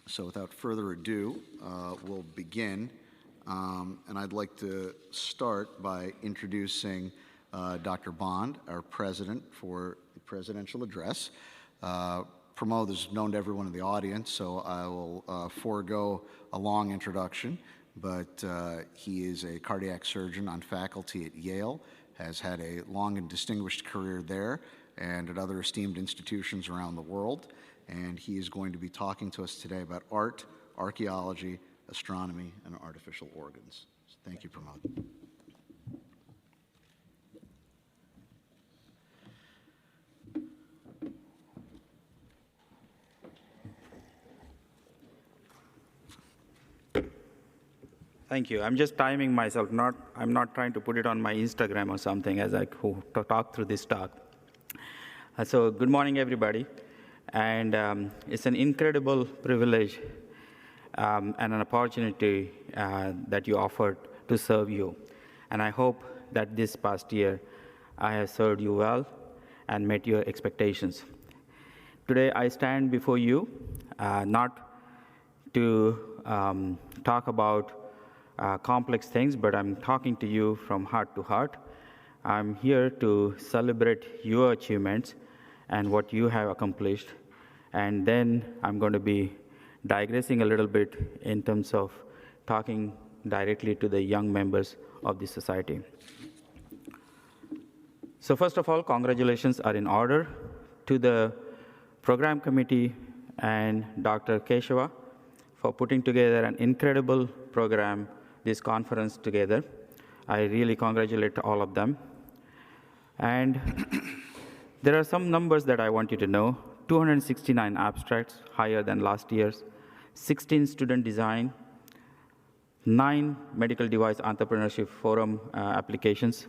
So without further ado, we'll begin. And I'd like to start by introducing Dr. Bond, our president, for the presidential address. Pramod is known to everyone in the audience, so I will forego a long introduction, but he is a cardiac surgeon on faculty at Yale, has had a long and distinguished career there and at other esteemed institutions around the world. And he is going to be talking to us today about art, archaeology, astronomy, and artificial organs. So thank you, Pramod. Thank you. I'm just timing myself. I'm not trying to put it on my Instagram or something as I talk through this talk. So good morning, everybody. And it's an incredible privilege and an opportunity that you offered to serve you. And I hope that this past year I have served you well and met your expectations. Today I stand before you not to talk about complex things, but I'm talking to you from heart to heart. I'm here to celebrate your achievements and what you have accomplished. And then I'm going to be digressing a little bit in terms of talking directly to the young members of the society. So first of all, congratulations are in order to the program committee and Dr. Keshava for putting together an incredible program, this conference together. I really congratulate all of them. And there are some numbers that I want you to know. 269 abstracts, higher than last year's, 16 student design, 9 medical device entrepreneurship forum applications.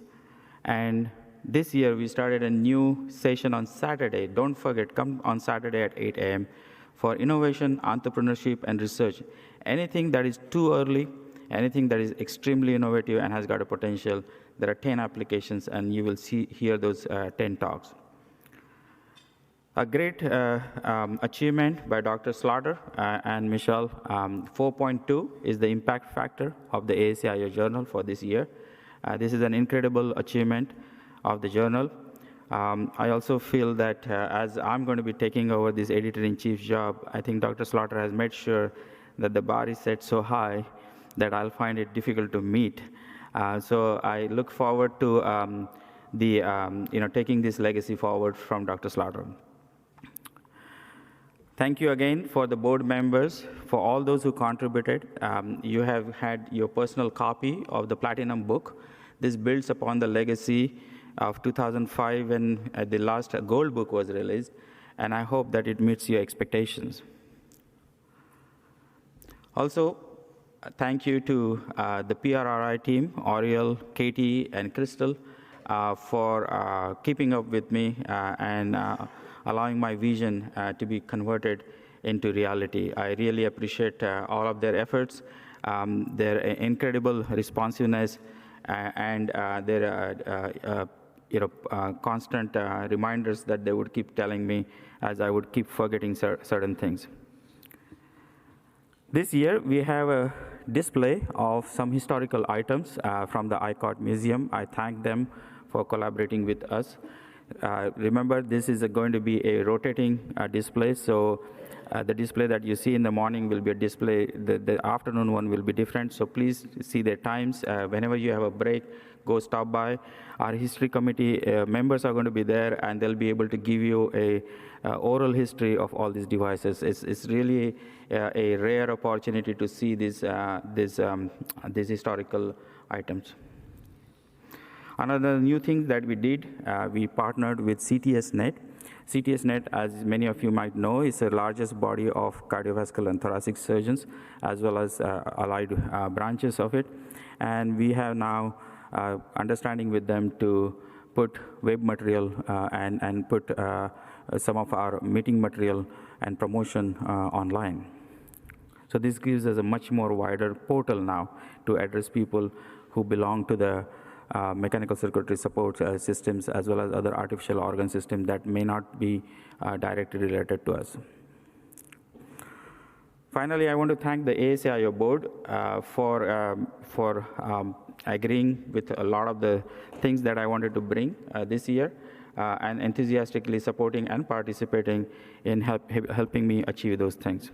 And this year we started a new session on Saturday. Don't forget, come on Saturday at 8 a.m. for innovation, entrepreneurship, and research. Anything that is too early, anything that is extremely innovative and has got a potential, there are 10 applications, and you will hear those 10 talks. A great achievement by Dr. Slaughter and Michelle. 4.2 is the impact factor of the ASAIO journal for this year. This is an incredible achievement of the journal. I also feel that as I'm going to be taking over this editor-in-chief job, I think Dr. Slaughter has made sure that the bar is set so high that I'll find it difficult to meet. So I look forward to taking this legacy forward from Dr. Slaughter. Thank you again for the board members, for all those who contributed. You have had your personal copy of the Platinum book. This builds upon the legacy of 2005 when the last gold book was released, and I hope that it meets your expectations. Also, thank you to the PRRI team, Oriel, Katie, and Crystal, for keeping up with me and allowing my vision to be converted into reality. I really appreciate all of their efforts, their incredible responsiveness, and their constant reminders that they would keep telling me as I would keep forgetting certain things. This year, we have a display of some historical items from the ICOT Museum. I thank them for collaborating with us. Remember, this is going to be a rotating display, so the display that you see in the morning will be a display, the afternoon one will be different, so please see their times. Whenever you have a break, go stop by. Our history committee members are going to be there, and they'll be able to give you a oral history of all these devices. It's really a rare opportunity to see these historical items. Another new thing that we did, we partnered with CTSNet. CTSNet, as many of you might know, is the largest body of cardiovascular and thoracic surgeons, as well as allied branches of it. And we have now understanding with them to put web material and put some of our meeting material and promotion online. So this gives us a much more wider portal now to address people who belong to the mechanical circulatory support systems, as well as other artificial organ systems that may not be directly related to us. Finally, I want to thank the ASAIO board for agreeing with a lot of the things that I wanted to bring this year and enthusiastically supporting and participating in helping me achieve those things.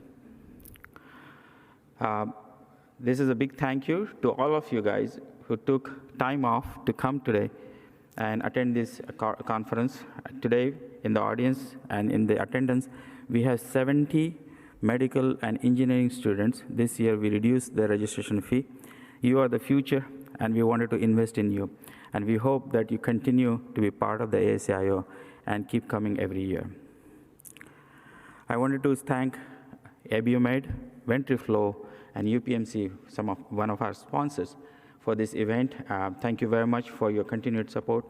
This is a big thank you to all of you guys who took time off to come today and attend this conference. Today, in the audience and in the attendance, we have 70 medical and engineering students. This year, we reduced the registration fee. You are the future, and we wanted to invest in you. And we hope that you continue to be part of the ASAIO and keep coming every year. I wanted to thank Abiomed, Ventriflow, and UPMC, one of our sponsors for this event. Thank you very much for your continued support.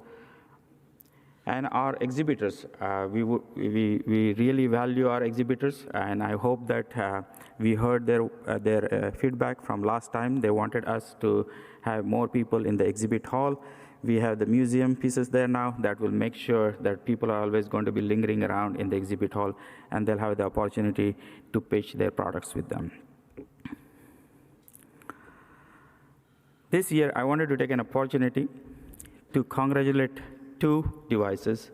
And our exhibitors, we really value our exhibitors, and I hope that we heard their feedback from last time. They wanted us to have more people in the exhibit hall. We have the museum pieces there now that will make sure that people are always going to be lingering around in the exhibit hall, and they'll have the opportunity to pitch their products with them. This year, I wanted to take an opportunity to congratulate 2 devices,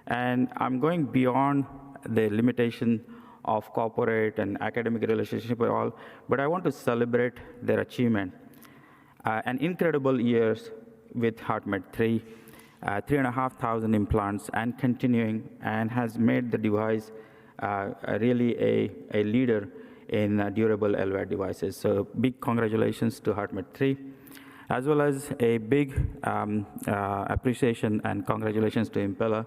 and I'm going beyond the limitation of corporate and academic relationship at all, but I want to celebrate their achievement. An incredible years with HeartMate 3, 3,500 implants and continuing, and has made the device really a leader in durable LVAD devices. So big congratulations to HeartMate 3. As well as a big appreciation and congratulations to Impella.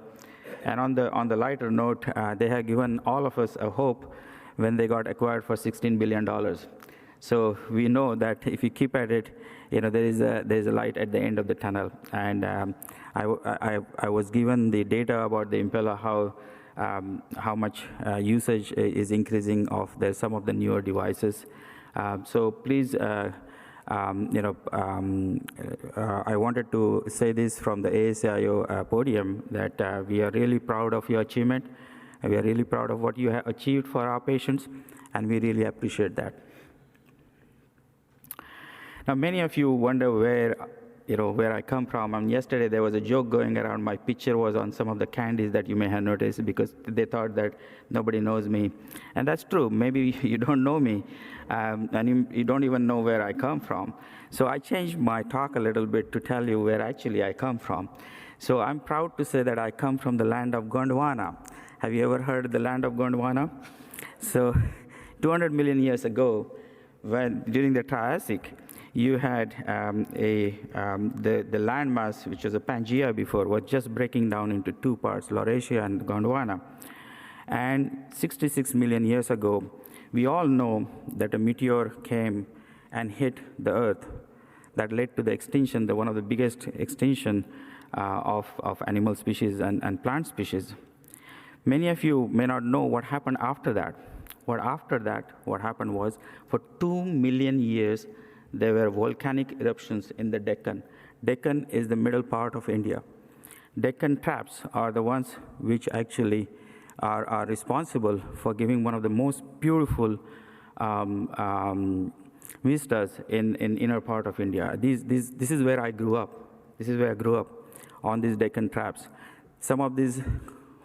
And on the lighter note, they have given all of us a hope when they got acquired for $16 billion. So we know that if you keep at it, there is a light at the end of the tunnel. And I was given the data about the Impella, how much usage is increasing of some of the newer devices. So please. I wanted to say this from the ASAIO podium that we are really proud of your achievement. We are really proud of what you have achieved for our patients, and we really appreciate that. Now, many of you wonder where I come from. And yesterday there was a joke going around. My picture was on some of the candies that you may have noticed because they thought that nobody knows me. And that's true. Maybe you don't know me, and you don't even know where I come from. So I changed my talk a little bit to tell you where actually I come from. So I'm proud to say that I come from the land of Gondwana. Have you ever heard of the land of Gondwana? So 200 million years ago, during the Triassic, you had the landmass, which was a Pangaea before, was just breaking down into 2 parts, Laurasia and Gondwana. And 66 million years ago, we all know that a meteor came and hit the Earth. That led to the extinction, one of the biggest extinction of animal species and plant species. Many of you may not know what happened after that. What happened was, for 2 million years, there were volcanic eruptions in the Deccan. Deccan is the middle part of India. Deccan traps are the ones which actually are responsible for giving one of the most beautiful vistas in inner part of India. This is where I grew up. This is where I grew up, on these Deccan traps. Some of these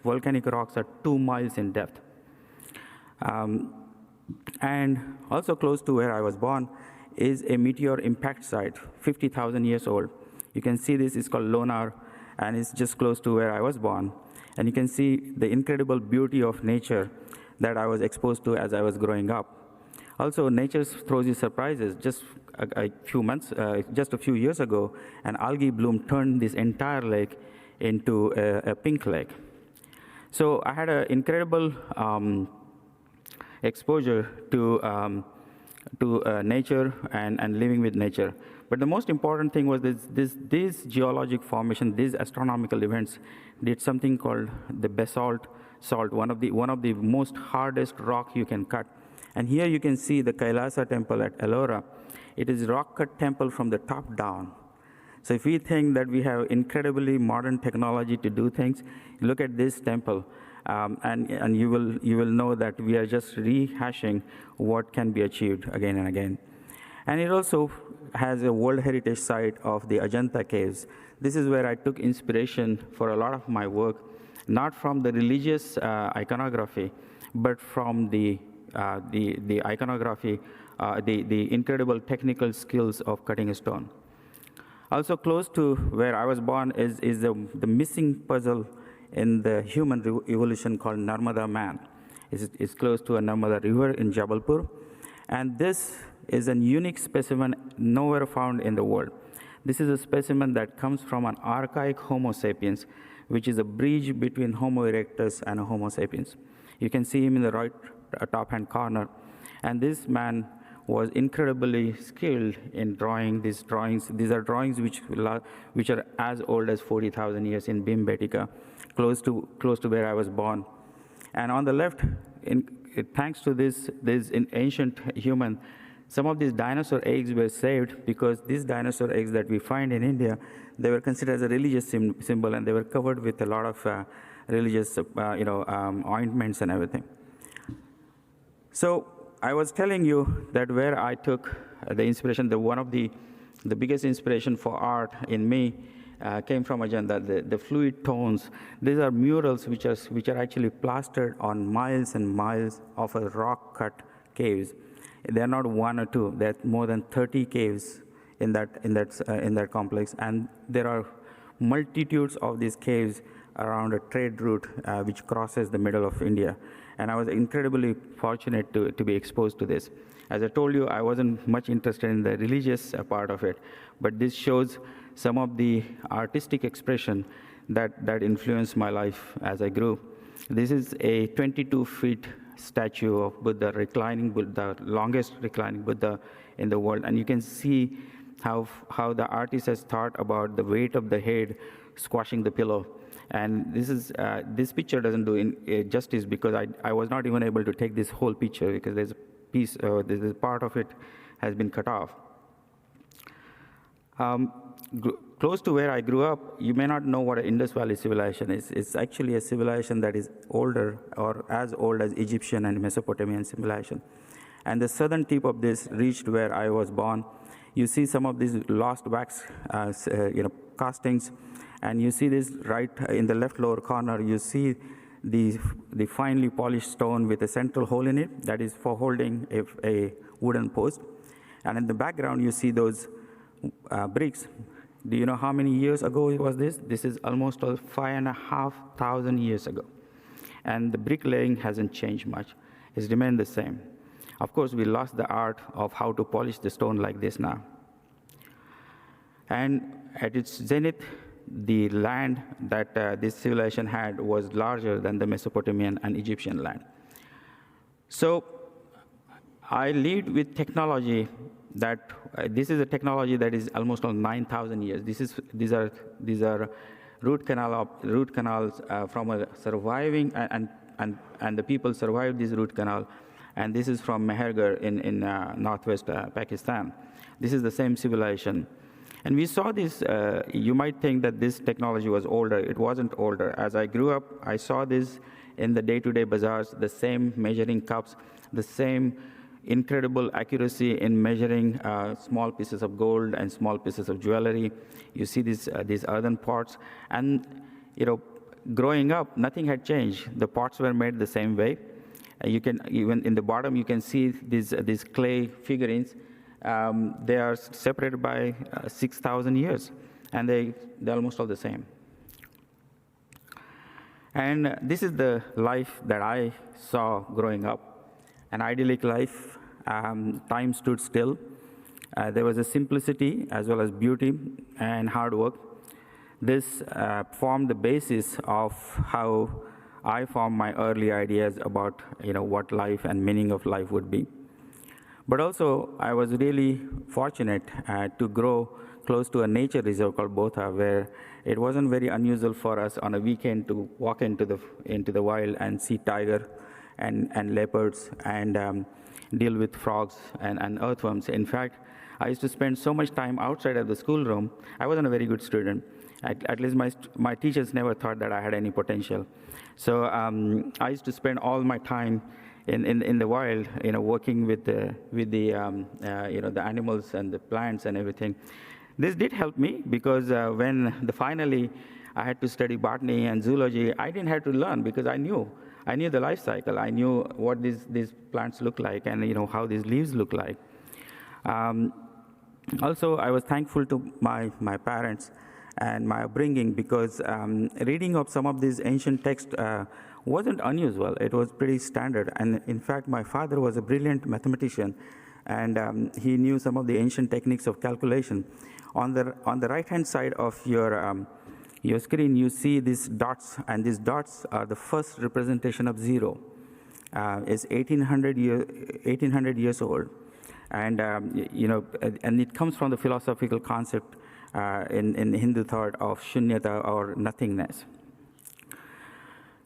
volcanic rocks are 2 miles in depth. And also close to where I was born is a meteor impact site, 50,000 years old. You can see this is called Lonar, and it's just close to where I was born. And you can see the incredible beauty of nature that I was exposed to as I was growing up. Also, nature throws you surprises. Just a few years ago, an algae bloom turned this entire lake into a pink lake. So I had an incredible exposure to nature and living with nature. But the most important thing was this geologic formation, these astronomical events, did something called the basalt salt, one of the most hardest rock you can cut. And here you can see the Kailasa temple at Ellora. It is rock cut temple from the top down. So if we think that we have incredibly modern technology to do things, look at this temple. And you will know that we are just rehashing what can be achieved again and again. And it also has a World Heritage Site of the Ajanta Caves. This is where I took inspiration for a lot of my work, not from the religious iconography, but from the iconography, the incredible technical skills of cutting a stone. Also close to where I was born is the missing puzzle in the human evolution called Narmada Man. It's close to a Narmada river in Jabalpur. And this is a unique specimen nowhere found in the world. This is a specimen that comes from an archaic Homo sapiens, which is a bridge between Homo erectus and a Homo sapiens. You can see him in the right top-hand corner. And this man was incredibly skilled in drawing these drawings. These are drawings which are as old as 40,000 years in Bhimbetka, close to where I was born. And on the left, thanks to this ancient human, some of these dinosaur eggs were saved because these dinosaur eggs that we find in India, they were considered as a religious symbol, and they were covered with a lot of religious ointments and everything. So I was telling you that where I took the inspiration, one of the biggest inspiration for art in me came from Ajanta, the fluid tones. These are murals which are actually plastered on miles and miles of a rock-cut caves. They're not one or two. There are more than 30 caves in that complex, and there are multitudes of these caves around a trade route which crosses the middle of India. And I was incredibly fortunate to be exposed to this. As I told you, I wasn't much interested in the religious part of it, but this shows some of the artistic expression that influenced my life as I grew. This is a 22-feet statue of Buddha, the longest reclining Buddha in the world. And you can see how the artist has thought about the weight of the head squashing the pillow. And this picture doesn't do justice because I was not even able to take this whole picture because there's a part of it has been cut off. Close to where I grew up, you may not know what an Indus Valley civilization is. It's actually a civilization that is older or as old as Egyptian and Mesopotamian civilization. And the southern tip of this reached where I was born. You see some of these lost wax castings, and you see this right in the left lower corner, you see the finely polished stone with a central hole in it that is for holding a wooden post. And in the background, you see those bricks. Do you know how many years ago it was this? This is almost 5,500 years ago. And the bricklaying hasn't changed much. It's remained the same. Of course, we lost the art of how to polish the stone like this now. And at its zenith, the land that this civilization had was larger than the Mesopotamian and Egyptian land. So I lived with technology that this is a technology that is almost on 9,000 years. These are root canals from a surviving and the people survived this root canal. And this is from Mehergarh in northwest Pakistan. This is the same civilization. And we saw this, you might think that this technology was older. It wasn't older. As I grew up, I saw this in the day-to-day bazaars, the same measuring cups, the same incredible accuracy in measuring small pieces of gold and small pieces of jewelry. You see these earthen pots. And, growing up, nothing had changed. The pots were made the same way. You can, even in the bottom, you can see these clay figurines. They are separated by 6,000 years, and they're almost all the same. And this is the life that I saw growing up, an idyllic life. Time stood still. There was a simplicity as well as beauty and hard work. This formed the basis of how I formed my early ideas about what life and meaning of life would be. But also, I was really fortunate to grow close to a nature reserve called Botha, where it wasn't very unusual for us on a weekend to walk into the wild and see tiger and leopards and deal with frogs and earthworms. In fact, I used to spend so much time outside of the schoolroom. I wasn't a very good student, At least my teachers never thought that I had any potential. So I used to spend all my time in the wild, working with the the animals and the plants and everything. This did help me because when finally I had to study botany and zoology, I didn't have to learn because I knew the life cycle. I knew what these plants look like and how these leaves look like. Also, I was thankful to my parents and my upbringing because reading of some of these ancient texts wasn't unusual. It was pretty standard. And in fact, my father was a brilliant mathematician, and he knew some of the ancient techniques of calculation. On the right-hand side of your screen, you see these dots, and these dots are the first representation of zero. It's 1800 years old. And and it comes from the philosophical concept in Hindu thought of shunyata, or nothingness.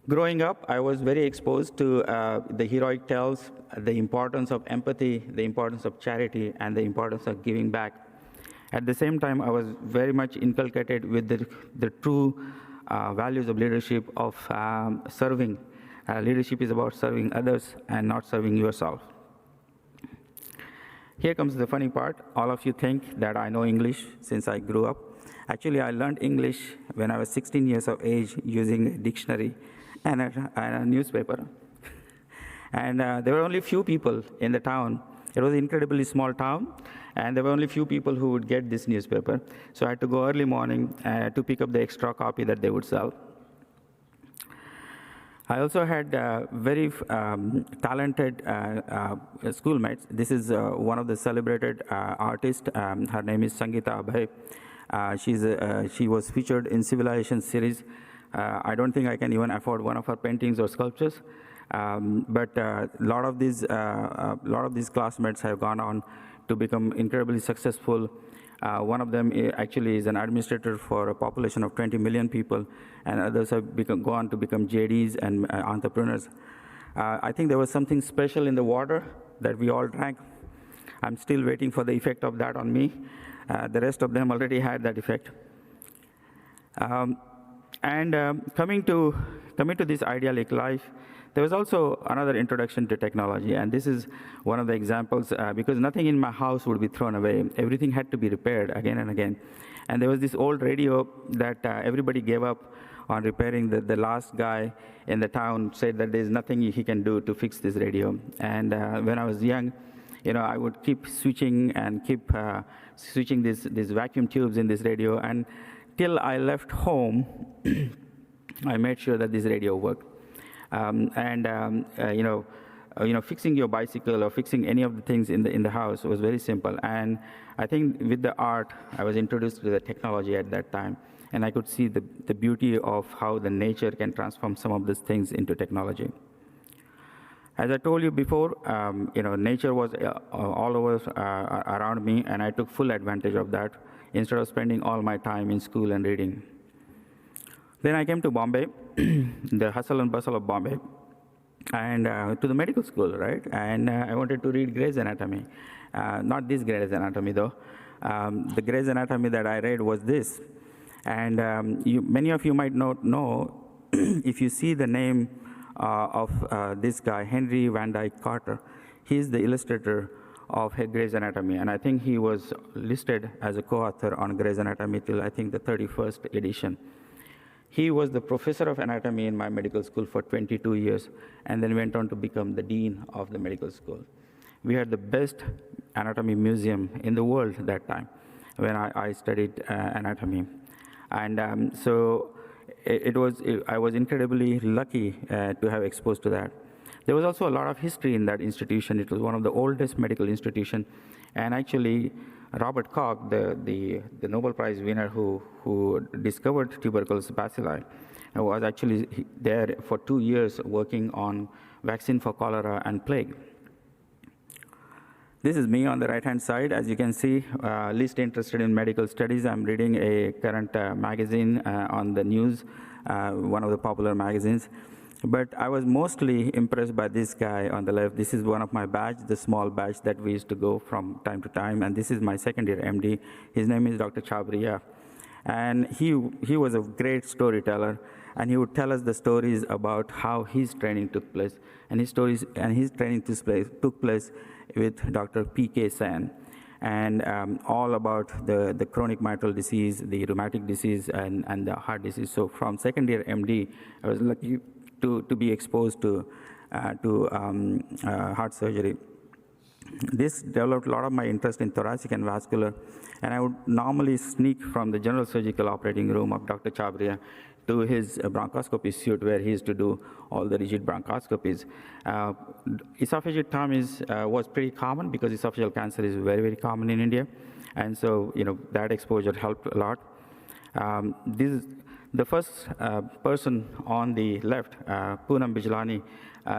Growing up, I was very exposed to the heroic tales, the importance of empathy, the importance of charity, and the importance of giving back. At the same time, I was very much inculcated with the true values of leadership, of serving. Leadership is about serving others and not serving yourself. Here comes the funny part. All of you think that I know English since I grew up. Actually, I learned English when I was 16 years of age using a dictionary and a newspaper. And there were only few people in the town. It was an incredibly small town, and there were only few people who would get this newspaper. So I had to go early morning to pick up the extra copy that they would sell. I also had very talented schoolmates. This is one of the celebrated artists. Her name is Sangeeta Abhay. She was featured in Civilization series. I don't think I can even afford one of her paintings or sculptures. But a lot of these classmates have gone on to become incredibly successful. One of them actually is an administrator for a population of 20 million people, and others have gone to become JDs and entrepreneurs. I think there was something special in the water that we all drank. I'm still waiting for the effect of that on me. The rest of them already had that effect. Coming to this idyllic life, there was also another introduction to technology, and this is one of the examples because nothing in my house would be thrown away. Everything had to be repaired again and again. And there was this old radio that everybody gave up on repairing. The last guy in the town said that there's nothing he can do to fix this radio. And when I was young, I would keep switching and keep switching these vacuum tubes in this radio. And till I left home, I made sure that this radio worked. Fixing your bicycle or fixing any of the things in the house was very simple. And I think with the art, I was introduced to the technology at that time, and I could see the beauty of how the nature can transform some of these things into technology. As I told you before, nature was all over around me, and I took full advantage of that instead of spending all my time in school and reading. Then I came to Bombay, the hustle and bustle of Bombay, and to the medical school, right? And I wanted to read Gray's Anatomy. Not this Gray's Anatomy, though. The Gray's Anatomy that I read was this. And many of you might not know, if you see the name of this guy, Henry Van Dyke Carter, he's the illustrator of Gray's Anatomy. And I think he was listed as a co-author on Gray's Anatomy till, I think, the 31st edition. He was the professor of anatomy in my medical school for 22 years, and then went on to become the dean of the medical school. We had the best anatomy museum in the world at that time when I studied anatomy. And so I was incredibly lucky to have exposed to that. There was also a lot of history in that institution. It was one of the oldest medical institutions, and actually, Robert Koch, the Nobel Prize winner who discovered tuberculosis bacilli, was actually there for 2 years working on vaccine for cholera and plague. This is me on the right-hand side. As you can see, least interested in medical studies. I'm reading a current magazine on the news, one of the popular magazines. But I was mostly impressed by this guy on the left. This is one of my badge, the small badge that we used to go from time to time. And this is my second year MD. His name is Dr. Chabria. And he was a great storyteller, and he would tell us the stories about how his training took place. And his training took place with Dr. P.K. Sen, and all about the chronic mitral disease, the rheumatic disease, and the heart disease. So from second year MD, I was lucky to be exposed to heart surgery. This developed a lot of my interest in thoracic and vascular, and I would normally sneak from the general surgical operating room of Dr. Chabria to his bronchoscopy suite, where he used to do all the rigid bronchoscopies. Esophageectomy was pretty common because esophageal cancer is very, very common in India, and so that exposure helped a lot. The first person on the left, Poonam Bijlani,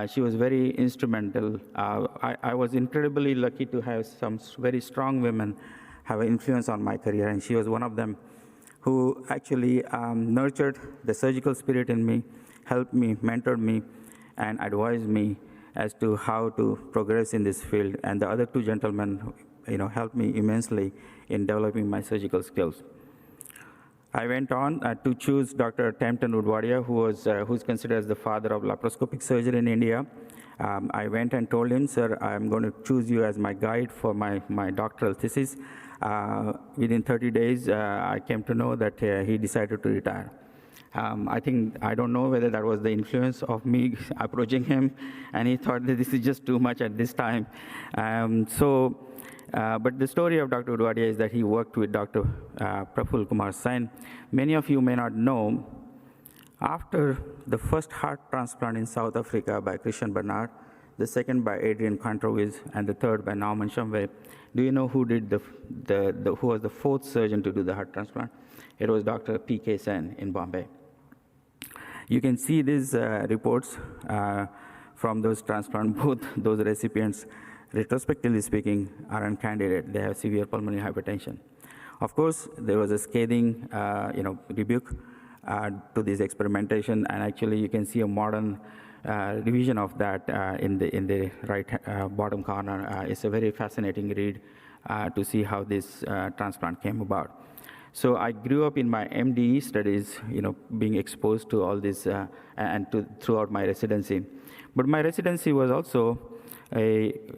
she was very instrumental. I was incredibly lucky to have some very strong women have an influence on my career, and she was one of them who actually nurtured the surgical spirit in me, helped me, mentored me, and advised me as to how to progress in this field. And the other two gentlemen, helped me immensely in developing my surgical skills. I went on to choose Dr. Tempton Udwadia, who's considered as the father of laparoscopic surgery in India. I went and told him, sir, I'm going to choose you as my guide for my doctoral thesis. Within 30 days, I came to know that he decided to retire. I don't know whether that was the influence of me approaching him, and he thought that this is just too much at this time. But the story of Dr. Udwadia is that he worked with Dr. Praful Kumar Sen. Many of you may not know, after the first heart transplant in South Africa by Christian Barnard, the second by Adrian Controvis, and the third by Norman Shumway, do you know who did who was the fourth surgeon to do the heart transplant? It was Dr. P.K. Sen in Bombay. You can see these reports from those transplants. Both those recipients, retrospectively speaking, are uncandidate. They have severe pulmonary hypertension. Of course, there was a scathing rebuke to this experimentation, and actually you can see a modern revision of that in the right bottom corner. It's a very fascinating read to see how this transplant came about. So I grew up in my MDE studies, being exposed to all this throughout my residency. But my residency was also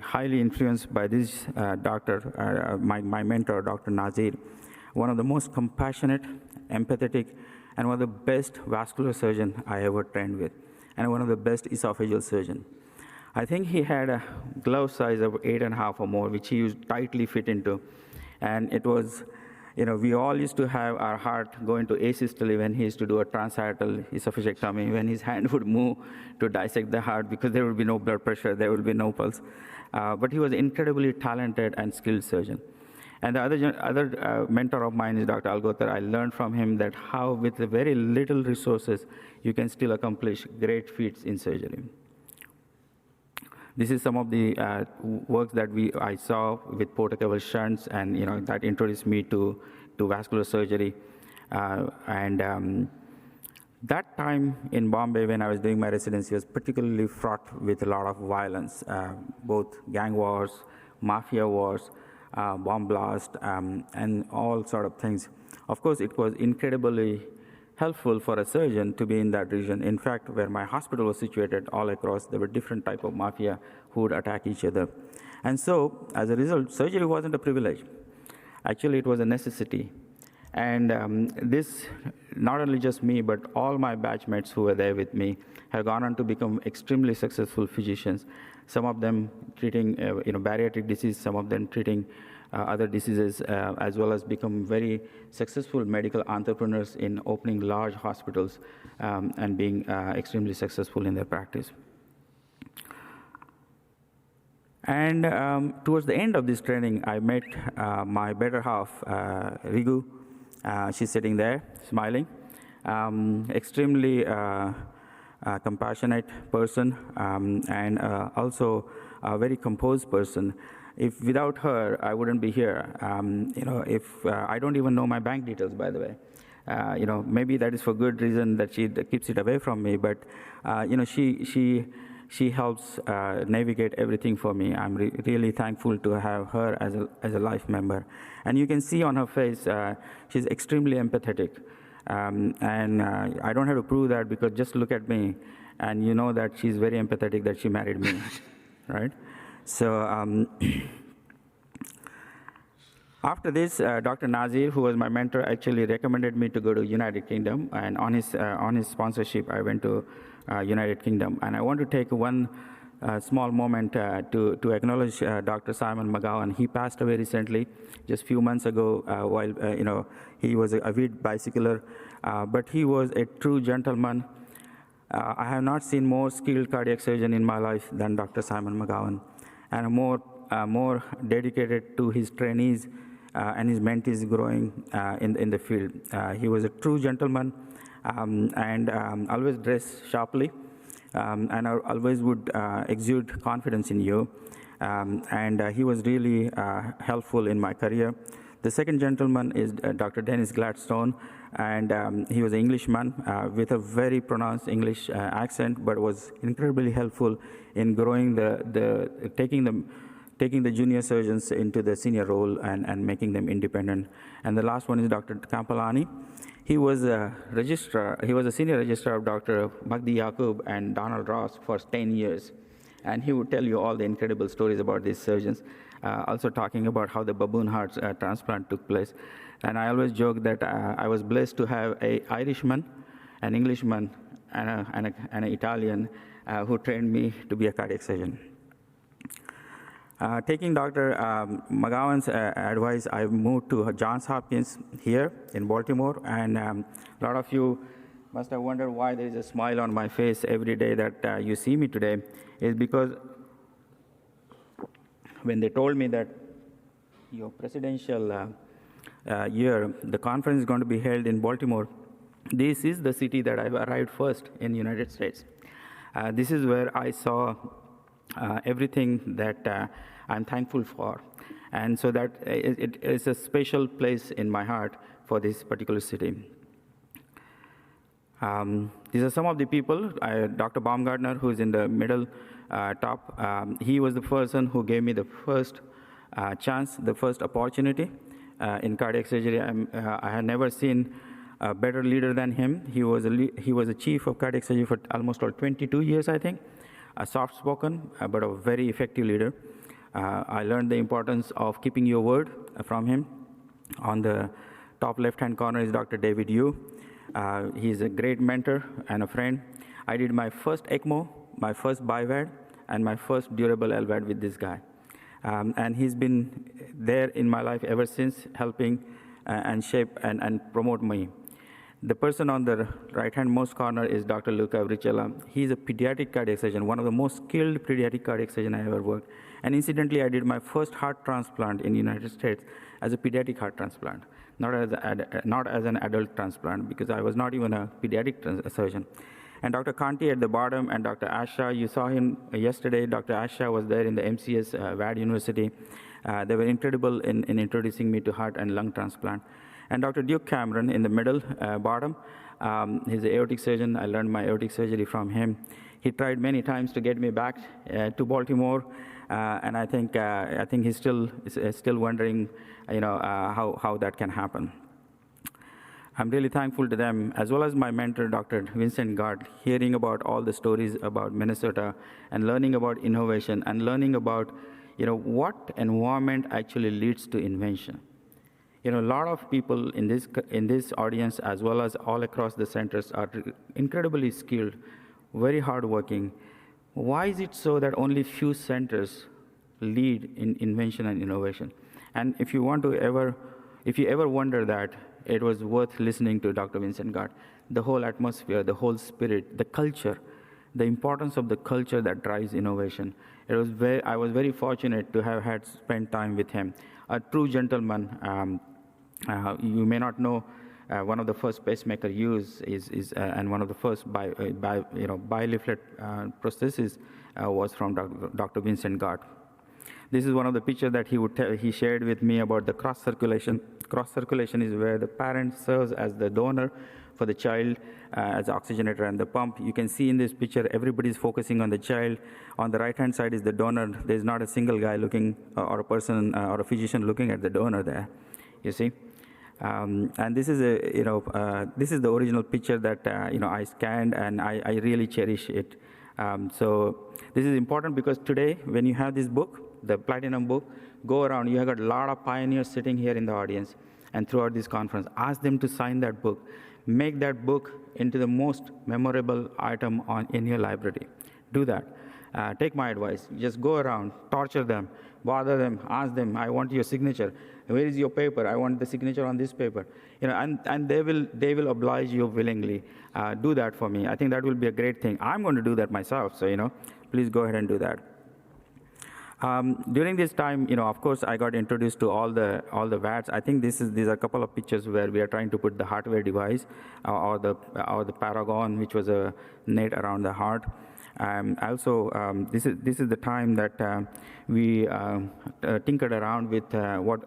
highly influenced by this doctor, my mentor, Dr. Nazir, one of the most compassionate, empathetic, and one of the best vascular surgeons I ever trained with, and one of the best esophageal surgeons. I think he had a glove size of 8.5 or more, which he used tightly fit into. And it was, we all used to have our heart go into asystole when he used to do a transhiatal esophagectomy, when his hand would move to dissect the heart because there would be no blood pressure, there would be no pulse. But he was an incredibly talented and skilled surgeon. And the other mentor of mine is Dr. Algotar. I learned from him that how with very little resources, you can still accomplish great feats in surgery. This is some of the works that I saw with portacable shunts, and that introduced me to vascular surgery. That time in Bombay when I was doing my residency was particularly fraught with a lot of violence, both gang wars, mafia wars, bomb blast, and all sort of things. Of course, it was incredibly helpful for a surgeon to be in that region. In fact, where my hospital was situated all across, there were different types of mafia who would attack each other. And so, as a result, surgery wasn't a privilege. Actually, it was a necessity. And this, not only just me, but all my batchmates who were there with me have gone on to become extremely successful physicians. Some of them treating bariatric disease, some of them treating other diseases, as well as become very successful medical entrepreneurs in opening large hospitals and being extremely successful in their practice. And towards the end of this training, I met my better half, Rigu. She's sitting there, smiling. Extremely compassionate person, and also a very composed person. If without her, I wouldn't be here. I don't even know my bank details, by the way. Maybe that is for good reason that she keeps it away from me. But she She helps navigate everything for me. I'm really thankful to have her as a life member. And you can see on her face, she's extremely empathetic. And I don't have to prove that, because just look at me, and you know that she's very empathetic that she married me, right? So after this, Dr. Nazir, who was my mentor, actually recommended me to go to United Kingdom, and on his sponsorship, I went to United Kingdom. And I want to take one small moment to acknowledge Dr. Simon McGowan. He passed away recently, just a few months ago, while he was a avid bicycler, but he was a true gentleman. I have not seen more skilled cardiac surgeon in my life than Dr. Simon McGowan, and more dedicated to his trainees and his mentees growing in the field. He was a true gentleman, and always dressed sharply, and always would exude confidence in you. And he was really helpful in my career. The second gentleman is Dr. Dennis Gladstone, and he was an Englishman with a very pronounced English accent, but was incredibly helpful in growing taking the junior surgeons into the senior role and making them independent. And the last one is Dr. Kampalani. He was a registrar. He was a senior registrar of Dr. Magdi Yaqub and Donald Ross for 10 years. And he would tell you all the incredible stories about these surgeons, also talking about how the baboon heart transplant took place. And I always joke that I was blessed to have an Irishman, an Englishman, and an Italian who trained me to be a cardiac surgeon. Taking Dr. McGowan's advice, I moved to Johns Hopkins here in Baltimore, and a lot of you must have wondered why there is a smile on my face every day that you see me today, is because when they told me that your presidential year, the conference is going to be held in Baltimore, this is the city that I've arrived first in the United States. This is where I saw everything that I'm thankful for. And so that it is a special place in my heart for this particular city. These are some of the people. Dr. Baumgartner, who is in the middle top, he was the person who gave me the first chance, the first opportunity in cardiac surgery. I had never seen a better leader than him. He was a chief of cardiac surgery for almost 22 years, I think. Soft-spoken, but a very effective leader. I learned the importance of keeping your word from him. On the top left-hand corner is Dr. David Yu. He's a great mentor and a friend. I did my first ECMO, my first BiVAD, and my first durable LVAD with this guy. And he's been there in my life ever since, helping and shape and promote me. The person on the right-hand most corner is Dr. Luca Vricella. He's a pediatric cardiac surgeon, one of the most skilled pediatric cardiac surgeons I ever worked. And incidentally, I did my first heart transplant in the United States as a pediatric heart transplant, not as an adult transplant, because I was not even a pediatric surgeon. And Dr. Kanti at the bottom, and Dr. Asha, you saw him yesterday. Dr. Asha was there in the MCS VAD University. They were incredible in introducing me to heart and lung transplant. And Dr. Duke Cameron in the middle, bottom, he's an aortic surgeon. I learned my aortic surgery from him. He tried many times to get me back to Baltimore, and I think he's still wondering, how that can happen. I'm really thankful to them, as well as my mentor, Dr. Vincent Gard, hearing about all the stories about Minnesota and learning about innovation and learning about, what environment actually leads to invention. A lot of people in this audience, as well as all across the centers, are incredibly skilled, very hardworking. Why is it so that only few centers lead in invention and innovation? And if you ever wonder that, it was worth listening to Dr. Vincent Gard. The whole atmosphere, the whole spirit, the culture, the importance of the culture that drives innovation. I was very fortunate to have spent time with him. A true gentleman. You may not know, one of the first pacemaker used and one of the first bileaflet prosthesis was from Dr. Vincent Gard. This is one of the pictures that he shared with me about the cross circulation. Cross circulation is where the parent serves as the donor, for the child as the oxygenator and the pump. You can see in this picture, everybody's focusing on the child. On the right-hand side is the donor. There's not a single guy looking, or a person, or a physician looking at the donor there, you see. And this is this is the original picture that I scanned, and I really cherish it. So this is important because today, when you have this book, the Platinum book, go around. You have got a lot of pioneers sitting here in the audience, and throughout this conference, ask them to sign that book. Make that book into the most memorable item in your library. Do that. Take my advice. Just go around, torture them, bother them, ask them, I want your signature. Where is your paper? I want the signature on this paper. And they will oblige you willingly. Do that for me. I think that will be a great thing. I'm going to do that myself, so please go ahead and do that. During this time, of course, I got introduced to all the VATs. I think these are a couple of pictures where we are trying to put the hardware device or the Paragon, which was a net around the heart. Also, this is the time that we tinkered around with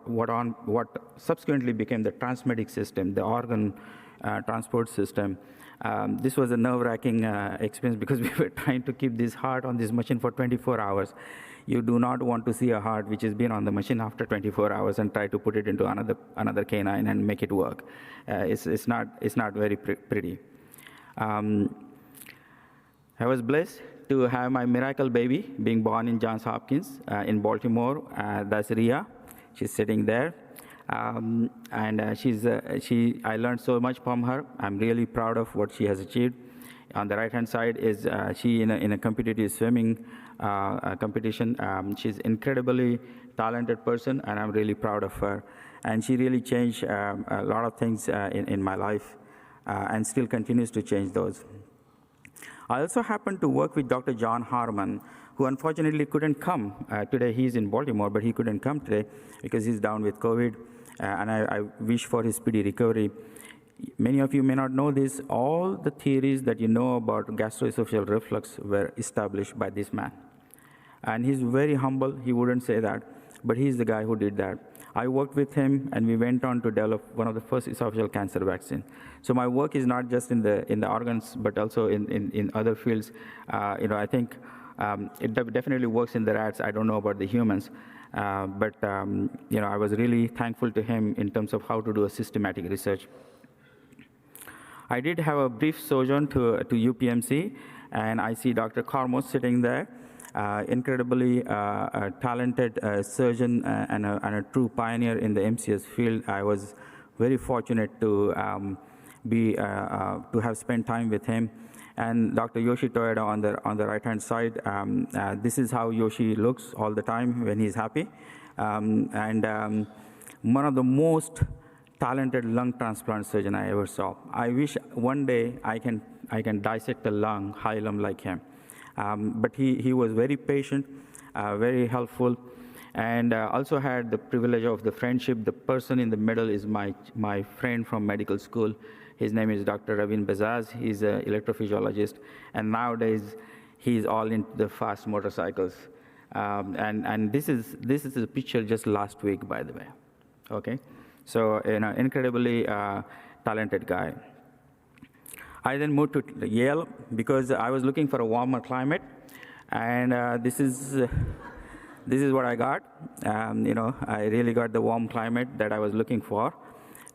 what subsequently became the transmedic system, the organ transport system. This was a nerve-wracking experience because we were trying to keep this heart on this machine for 24 hours. You do not want to see a heart which has been on the machine after 24 hours and try to put it into another canine and make it work. It's not very pretty. I was blessed to have my miracle baby being born in Johns Hopkins in Baltimore. That's Ria. She's sitting there. I learned so much from her. I'm really proud of what she has achieved. On the right-hand side is she in a competitive swimming competition. She's incredibly talented person, and I'm really proud of her. And she really changed a lot of things in my life, and still continues to change those. I also happened to work with Dr. John Harmon, who unfortunately couldn't come today. He's in Baltimore, but he couldn't come today because he's down with COVID, and I wish for his speedy recovery. Many of you may not know this. All the theories that you know about gastroesophageal reflux were established by this man. And he's very humble. He wouldn't say that, but he's the guy who did that. I worked with him, and we went on to develop one of the first esophageal cancer vaccines. So my work is not just in the organs, but also in other fields. I think it definitely works in the rats. I don't know about the humans, but I was really thankful to him in terms of how to do a systematic research. I did have a brief sojourn to UPMC, and I see Dr. Carmos sitting there. Incredibly talented surgeon and a true pioneer in the MCS field. I was very fortunate to have spent time with him. And Dr. Yoshi Toyoda on the right-hand side. This is how Yoshi looks all the time when he's happy. One of the most talented lung transplant surgeon I ever saw. I wish one day I can dissect a lung, hilum like him. But he was very patient, very helpful, and also had the privilege of the friendship. The person in the middle is my friend from medical school. His name is Dr. Ravin Bazaz. He's an electrophysiologist, and nowadays he's all into the fast motorcycles. And this is a picture just last week, by the way. Okay, so incredibly talented guy. I then moved to Yale because I was looking for a warmer climate, and this is what I got. I really got the warm climate that I was looking for,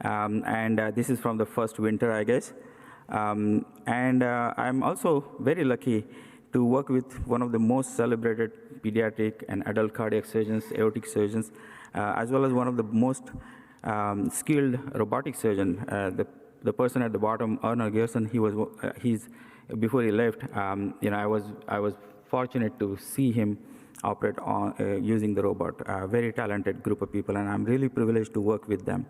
and this is from the first winter, I guess. I'm also very lucky to work with one of the most celebrated pediatric and adult cardiac surgeons, aortic surgeons, as well as one of the most skilled robotic surgeon. The person at the bottom, Erna Gerson, before he left, I was fortunate to see him operate on using the robot. A very talented group of people, and I'm really privileged to work with them.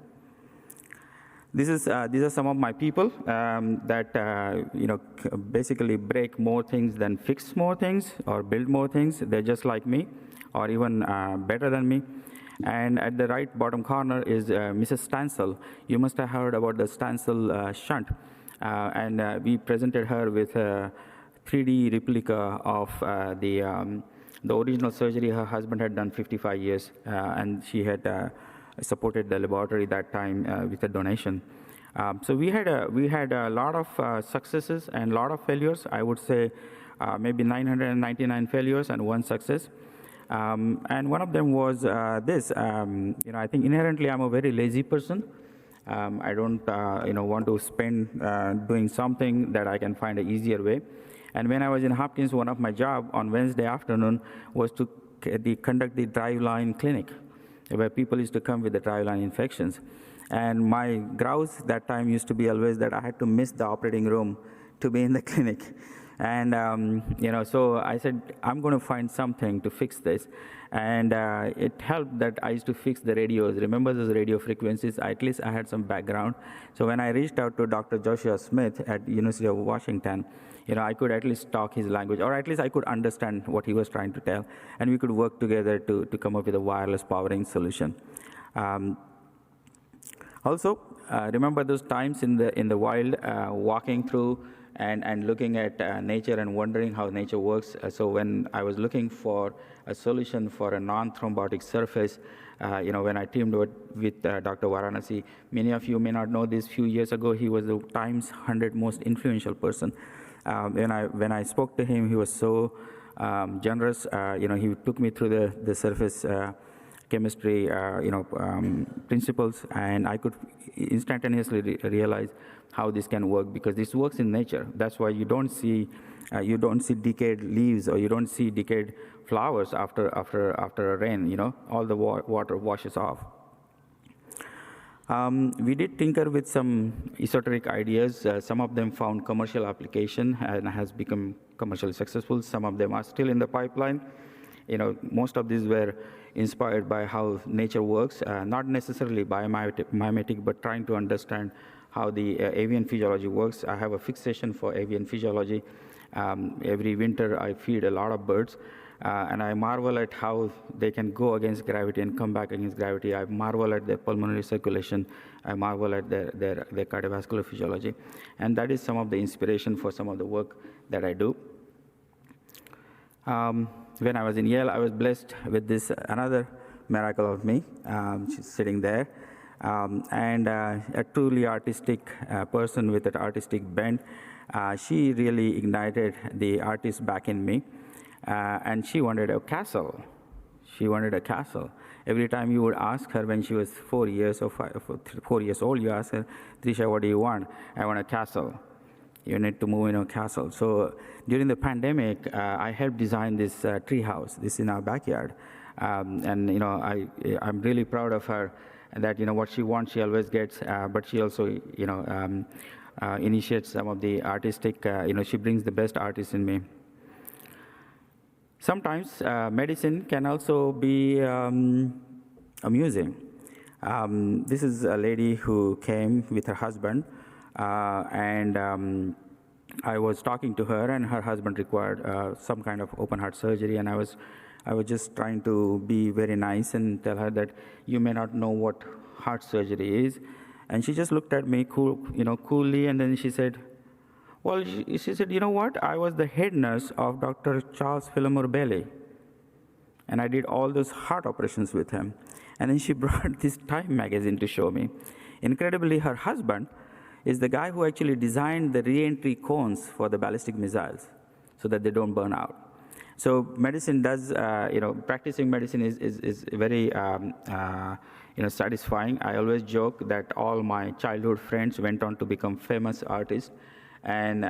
These are some of my people that basically break more things than fix more things or build more things. They're just like me, or even better than me. And at the right bottom corner is Mrs. Stansel. You must have heard about the Stansel shunt. And we presented her with a 3D replica of the original surgery her husband had done 55 years. And she had supported the laboratory that time with a donation. So we had a lot of successes and a lot of failures. I would say maybe 999 failures and one success. And one of them was this. I think inherently I'm a very lazy person. I don't want to spend doing something that I can find an easier way. And when I was in Hopkins, one of my job on Wednesday afternoon was to conduct the driveline clinic, where people used to come with the driveline infections. And my grouse that time used to be always that I had to miss the operating room to be in the clinic. And, so I said, I'm going to find something to fix this. And it helped that I used to fix the radios. Remember those radio frequencies? At least I had some background. So when I reached out to Dr. Joshua Smith at University of Washington, I could at least talk his language, or at least I could understand what he was trying to tell. And we could work together to come up with a wireless powering solution. Also, remember those times in the wild, walking through and looking at nature and wondering how nature works. So when I was looking for a solution for a non-thrombotic surface, when I teamed with Dr. Varanasi, many of you may not know this. Few years ago, he was the Times 100 most influential person. When I spoke to him, he was so generous. He took me through the surface chemistry, principles, and I could instantaneously realize how this can work, because this works in nature. That's why you don't see decayed leaves, or you don't see decayed flowers after a rain. All the water washes off. We did tinker with some esoteric ideas. Some of them found commercial application and has become commercially successful. Some of them are still in the pipeline. Most of these were inspired by how nature works, not necessarily biomimetic, but trying to understand how the avian physiology works. I have a fixation for avian physiology. Every winter, I feed a lot of birds, and I marvel at how they can go against gravity and come back against gravity. I marvel at their pulmonary circulation. I marvel at their cardiovascular physiology. And that is some of the inspiration for some of the work that I do. When I was in Yale, I was blessed with this another miracle of me. She's sitting there. And a truly artistic person with an artistic bent. She really ignited the artist back in me. And she wanted a castle. She wanted a castle. Every time you would ask her when she was 4 years old, you ask her, Trisha, what do you want? I want a castle. You need to move in a castle. So during the pandemic, I helped design this tree house. This is in our backyard. I'm really proud of her, that what she wants, she always gets. But she also, initiates some of the artistic. She brings the best artists in me. Sometimes medicine can also be amusing. This is a lady who came with her husband, and I was talking to her, and her husband required some kind of open heart surgery, and I was just trying to be very nice and tell her that you may not know what heart surgery is, and she just looked at me coolly, and then she said, well, she said, you know what? I was the head nurse of Dr. Charles Fillmore Bailey, and I did all those heart operations with him. And then she brought this Time magazine to show me. Incredibly, her husband is the guy who actually designed the re-entry cones for the ballistic missiles so that they don't burn out. So medicine does, practicing medicine is very, satisfying. I always joke that all my childhood friends went on to become famous artists. And,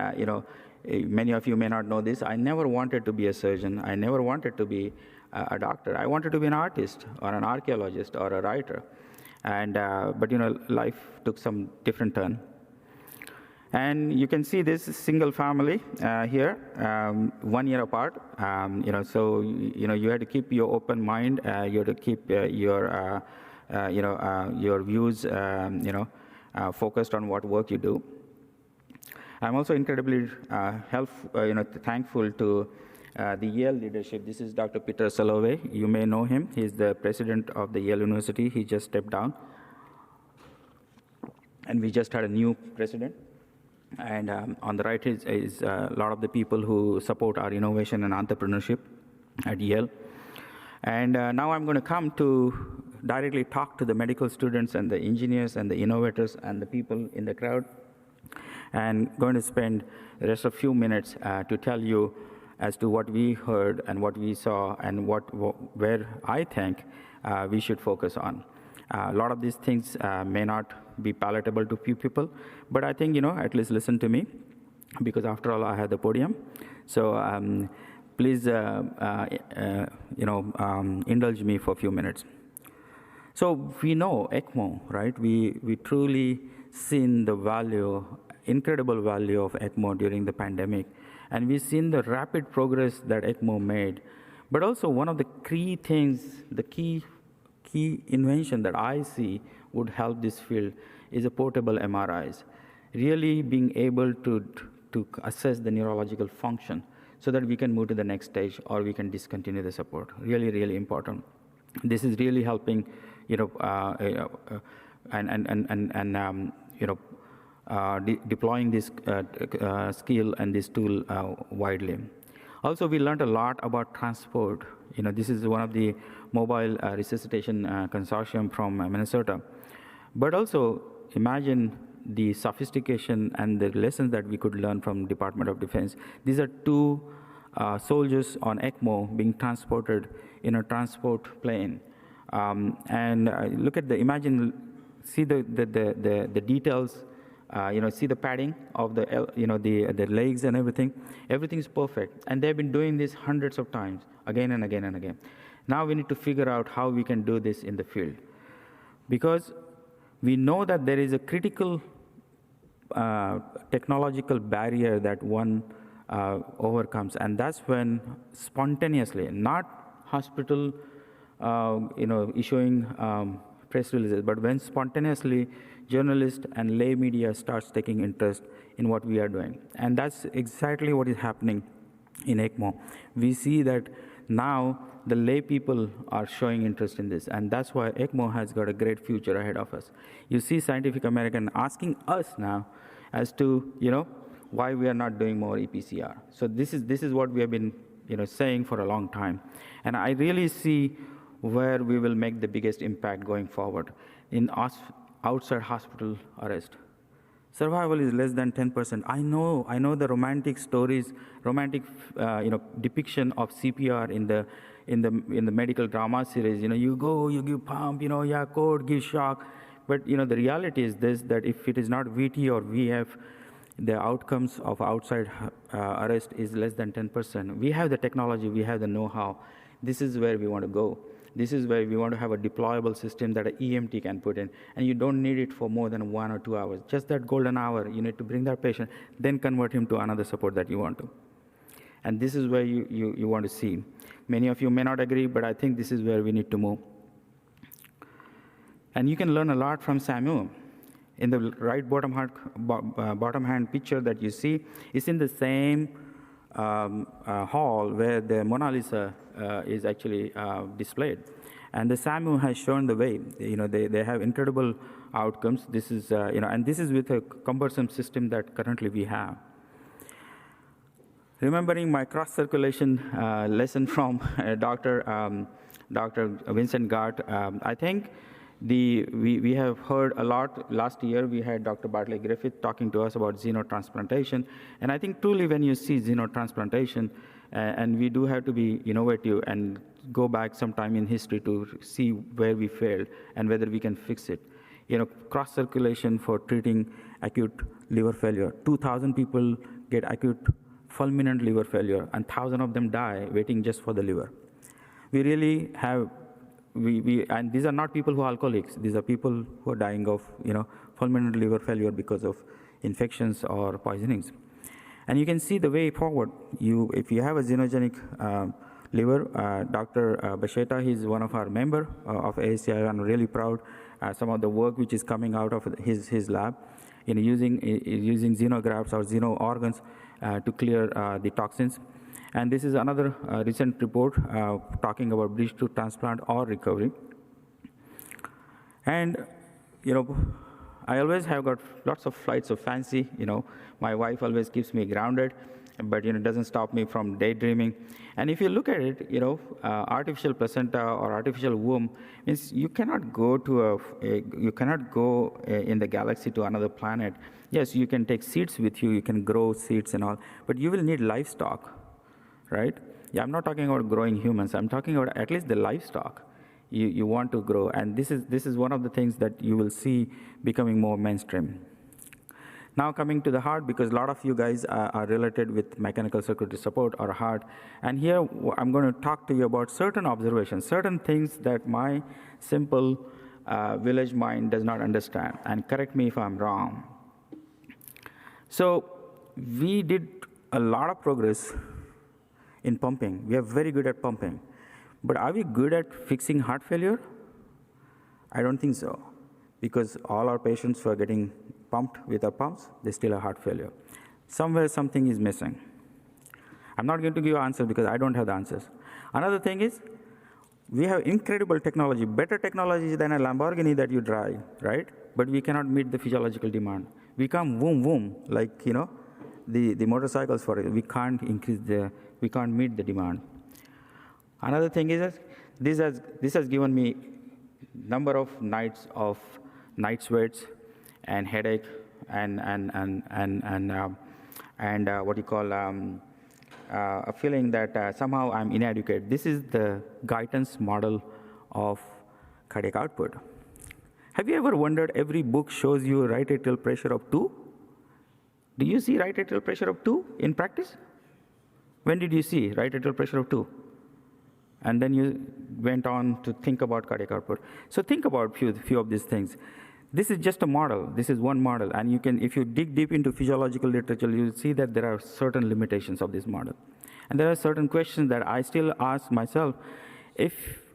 many of you may not know this. I never wanted to be a surgeon. I never wanted to be a doctor. I wanted to be an artist or an archaeologist or a writer. And, but life took some different turn. And you can see this single family here, 1 year apart. So you had to keep your open mind. You had to keep your views, focused on what work you do. I'm also incredibly thankful to the Yale leadership. This is Dr. Peter Salovey. You may know him. He's the president of the Yale University. He just stepped down. And we just had a new president. And on the right is a lot of the people who support our innovation and entrepreneurship at Yale. And now I'm going to come to directly talk to the medical students and the engineers and the innovators and the people in the crowd, and going to spend the rest of few minutes to tell you as to what we heard and what we saw and where I think we should focus on. A lot of these things may not be palatable to few people, but I think, at least listen to me, because after all, I have the podium. So please, indulge me for a few minutes. So we know ECMO, right? We truly seen the value, incredible value of ECMO during the pandemic. And we've seen the rapid progress that ECMO made. But also one of the key things, the key invention that I see would help this field is a portable MRIs. Really being able to assess the neurological function so that we can move to the next stage or we can discontinue the support. Really, really important. This is really helping, deploying this skill and this tool widely. Also, we learned a lot about transport. This is one of the mobile resuscitation consortium from Minnesota. But also, imagine the sophistication and the lessons that we could learn from Department of Defense. These are two soldiers on ECMO being transported in a transport plane. Look at see the details, see the padding of the legs and everything. Everything's perfect. And they've been doing this hundreds of times, again and again and again. Now we need to figure out how we can do this in the field. Because we know that there is a critical technological barrier that one overcomes, and that's when spontaneously, not hospital, issuing press releases, but when spontaneously journalists and lay media starts taking interest in what we are doing. And that's exactly what is happening in ECMO. We see that now the lay people are showing interest in this, and that's why ECMO has got a great future ahead of us. You see Scientific American asking us now as to, why we are not doing more EPCR. So this is what we have been, saying for a long time. And I really see where we will make the biggest impact going forward in outside hospital arrest. Survival is less than 10%. I know the romantic stories, depiction of CPR in the medical drama series. You go, you give pump, code, give shock. But the reality is this: that if it is not VT or VF, the outcomes of outside arrest is less than 10%. We have the technology, we have the know-how. This is where we want to go. This is where we want to have a deployable system that an EMT can put in, and you don't need it for more than 1 or 2 hours. Just that golden hour, you need to bring that patient, then convert him to another support that you want to. And this is where you want to see. Many of you may not agree, but I think this is where we need to move. And you can learn a lot from SAMU. In the right bottom hand picture that you see is in the same hall where the Mona Lisa is actually displayed. And the SAMU has shown the way. They have incredible outcomes. This is, and this is with a cumbersome system that currently we have. Remembering my cross-circulation lesson from Dr. Vincent Gart, I think we have heard a lot. Last year, we had Dr. Bartley Griffith talking to us about xenotransplantation. And I think truly when you see xenotransplantation, and we do have to be innovative and go back sometime in history to see where we failed and whether we can fix it. Cross-circulation for treating acute liver failure. 2,000 people get acute fulminant liver failure, and 1,000 of them die waiting just for the liver. We really have, and these are not people who are alcoholics. These are people who are dying of, fulminant liver failure because of infections or poisonings. And you can see the way forward. If you have a xenogenic liver, Dr. Basheta, he's one of our member of ASAIO. I'm really proud some of the work which is coming out of his lab, using xenografts or xeno organs to clear the toxins. And this is another recent report talking about bridge to transplant or recovery. And, I always have got lots of flights of fancy. My wife always keeps me grounded. but it doesn't stop me from daydreaming. And if you look at it, artificial placenta or artificial womb means you cannot go to in the galaxy to another planet. Yes, you can take seeds with you, you can grow seeds and all, but you will need livestock, right? Yeah, I'm not talking about growing humans. I'm talking about at least the livestock you want to grow, and this is one of the things that you will see becoming more mainstream. Now coming to the heart, because a lot of you guys are related with mechanical circulatory support or heart, and here I'm going to talk to you about certain observations, certain things that my simple village mind does not understand, and correct me if I'm wrong. So we did a lot of progress in pumping. We are very good at pumping. But are we good at fixing heart failure? I don't think so, because all our patients who are getting pumped with our pumps, they still have heart failure. Somewhere something is missing. I'm not going to give you answers because I don't have the answers. Another thing is, we have incredible technology, better technology than a Lamborghini that you drive, right? But we cannot meet the physiological demand. We can't boom, boom, like, the motorcycles for it. We can't meet the demand. Another thing is that this has given me number of nights of night sweats and headache and what you call a feeling that somehow I'm inadequate. This is the Guyton's model of cardiac output. Have you ever wondered, every book shows you right atrial pressure of 2? Do you see right atrial pressure of 2 in practice? When did you see right atrial pressure of 2? And then you went on to think about cardiac output. So think about few of these things. This is just a model. This is one model. And you can, if you dig deep into physiological literature, you'll see that there are certain limitations of this model. And there are certain questions that I still ask myself.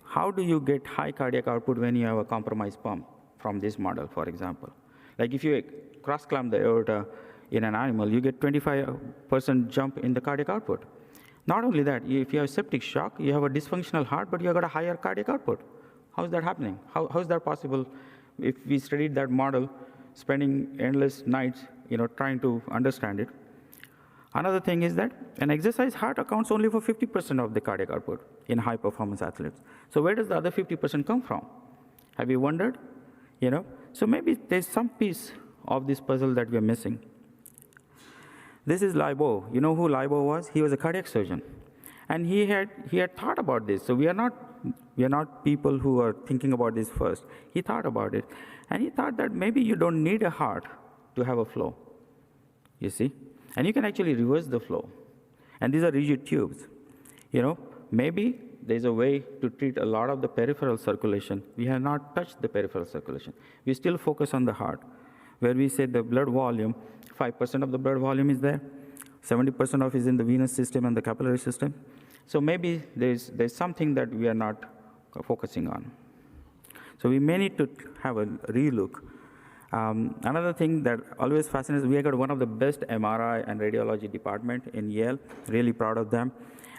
How do you get high cardiac output when you have a compromised pump from this model, for example? Like if you cross-clamp the aorta in an animal, you get 25% jump in the cardiac output. Not only that, if you have septic shock, you have a dysfunctional heart, but you have got a higher cardiac output. How is that happening? How is that possible? If we studied that model, spending endless nights, trying to understand it. Another thing is that an exercise heart accounts only for 50% of the cardiac output in high-performance athletes. So where does the other 50% come from? Have you wondered? So maybe there's some piece of this puzzle that we're missing. This is Libo. You know who Libo was? He was a cardiac surgeon, and he had thought about this. So we are not people who are thinking about this first. He thought about it, and he thought that maybe you don't need a heart to have a flow. You see, and you can actually reverse the flow. And these are rigid tubes. Maybe there's a way to treat a lot of the peripheral circulation. We have not touched the peripheral circulation. We still focus on the heart, where we say the blood volume, 5% of the blood volume is there, 70% of it is in the venous system and the capillary system. So maybe there's something that we are not focusing on. So we may need to have a relook. Another thing that always fascinates, we have got one of the best MRI and radiology department in Yale, really proud of them.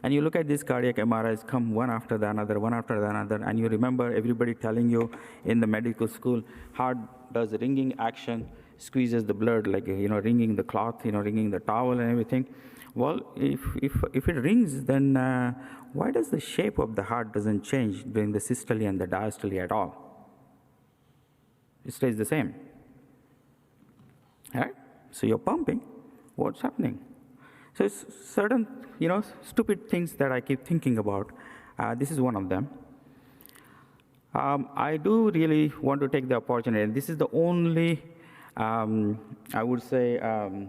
And you look at these cardiac MRIs come one after the another, and you remember everybody telling you in the medical school, heart does ringing action, squeezes the blood, like, wringing the cloth, wringing the towel and everything. Well, if it rings, then why does the shape of the heart doesn't change during the systole and the diastole at all? It stays the same. All right? So you're pumping. What's happening? So it's certain, stupid things that I keep thinking about. This is one of them. I do really want to take the opportunity, and this is the only, I would say, a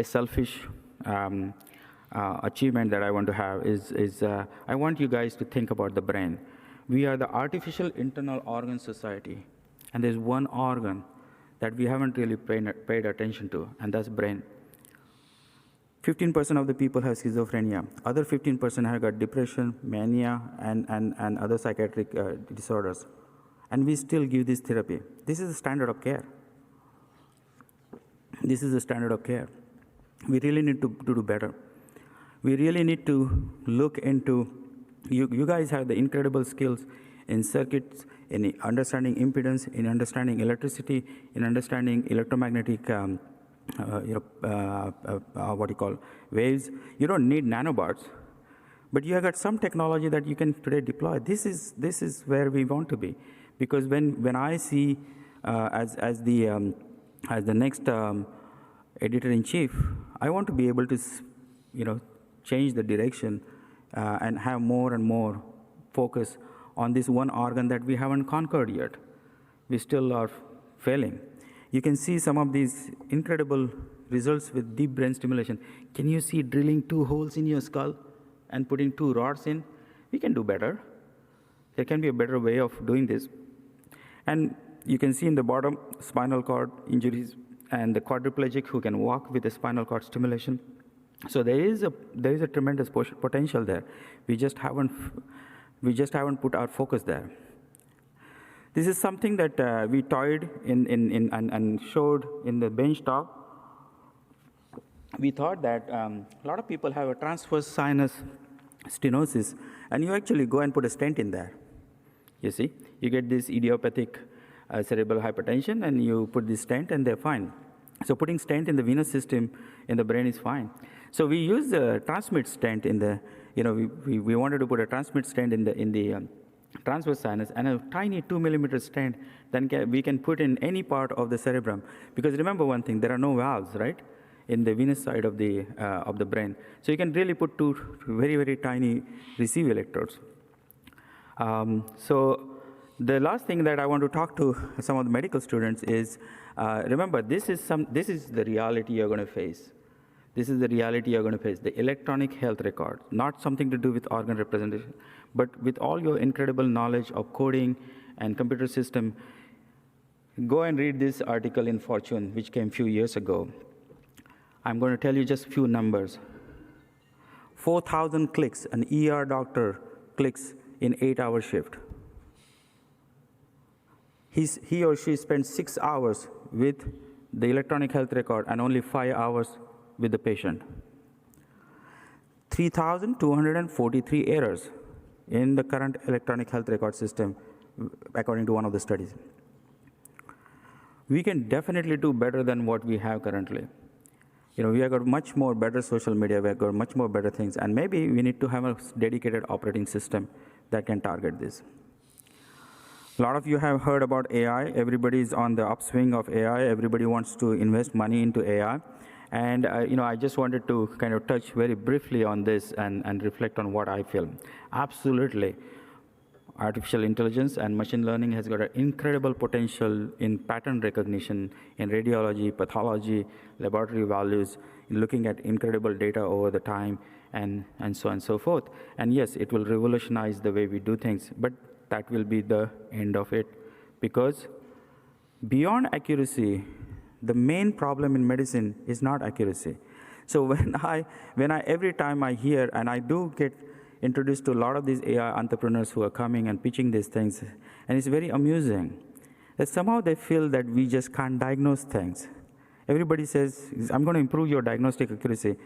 selfish achievement that I want to have is I want you guys to think about the brain. We are the Artificial Internal Organ Society, and there's one organ that we haven't really paid attention to, and that's brain. 15% of the people have schizophrenia. Other 15% have got depression, mania, and other psychiatric disorders. And we still give this therapy. This is the standard of care. This is the standard of care. We really need to do better. We really need to look into, you guys have the incredible skills in circuits, in understanding impedance, in understanding electricity, in understanding electromagnetic what you call waves. You don't need nanobots, but you have got some technology that you can today deploy. This is where we want to be, because when I see as the next editor-in-chief, I want to be able to change the direction and have more and more focus on this one organ that we haven't conquered yet. We still are failing. You can see some of these incredible results with deep brain stimulation. Can you see drilling 2 holes in your skull and putting 2 rods in? We can do better. There can be a better way of doing this. And you can see in the bottom, spinal cord injuries and the quadriplegic who can walk with a spinal cord stimulation. So there is a tremendous potential there. We just haven't put our focus there. This is something that we toyed and showed in the bench talk. We thought that a lot of people have a transverse sinus stenosis, and you actually go and put a stent in there. You see, you get this idiopathic cerebral hypertension, and you put this stent, and they're fine. So putting stent in the venous system in the brain is fine. So we use the transmit stent in the, we wanted to put a transmit stent in the transverse sinus, and a tiny 2 millimeter stent. Then we can put in any part of the cerebrum, because remember one thing: there are no valves, right, in the venous side of the brain. So you can really put 2 very, very tiny receive electrodes. So the last thing that I want to talk to some of the medical students is, remember, this is the reality you're going to face. This is the reality you're going to face, the electronic health record, not something to do with organ representation, but with all your incredible knowledge of coding and computer system. Go and read this article in Fortune, which came a few years ago. I'm going to tell you just a few numbers. 4,000 clicks, an ER doctor clicks in 8-hour shift. He or she spends 6 hours with the electronic health record and only 5 hours with the patient. 3,243 errors in the current electronic health record system, according to one of the studies. We can definitely do better than what we have currently. We have got much more better social media, we have got much more better things, and maybe we need to have a dedicated operating system that can target this. A lot of you have heard about AI. Everybody is on the upswing of AI. Everybody wants to invest money into AI. And I just wanted to kind of touch very briefly on this and reflect on what I feel. Absolutely, artificial intelligence and machine learning has got an incredible potential in pattern recognition, in radiology, pathology, laboratory values, in looking at incredible data over the time, and so on and so forth. And yes, it will revolutionize the way we do things, but that will be the end of it, because beyond accuracy, the main problem in medicine is not accuracy. So every time I hear, and I do get introduced to a lot of these AI entrepreneurs who are coming and pitching these things, and it's very amusing that somehow they feel that we just can't diagnose things. Everybody says, I'm going to improve your diagnostic accuracy.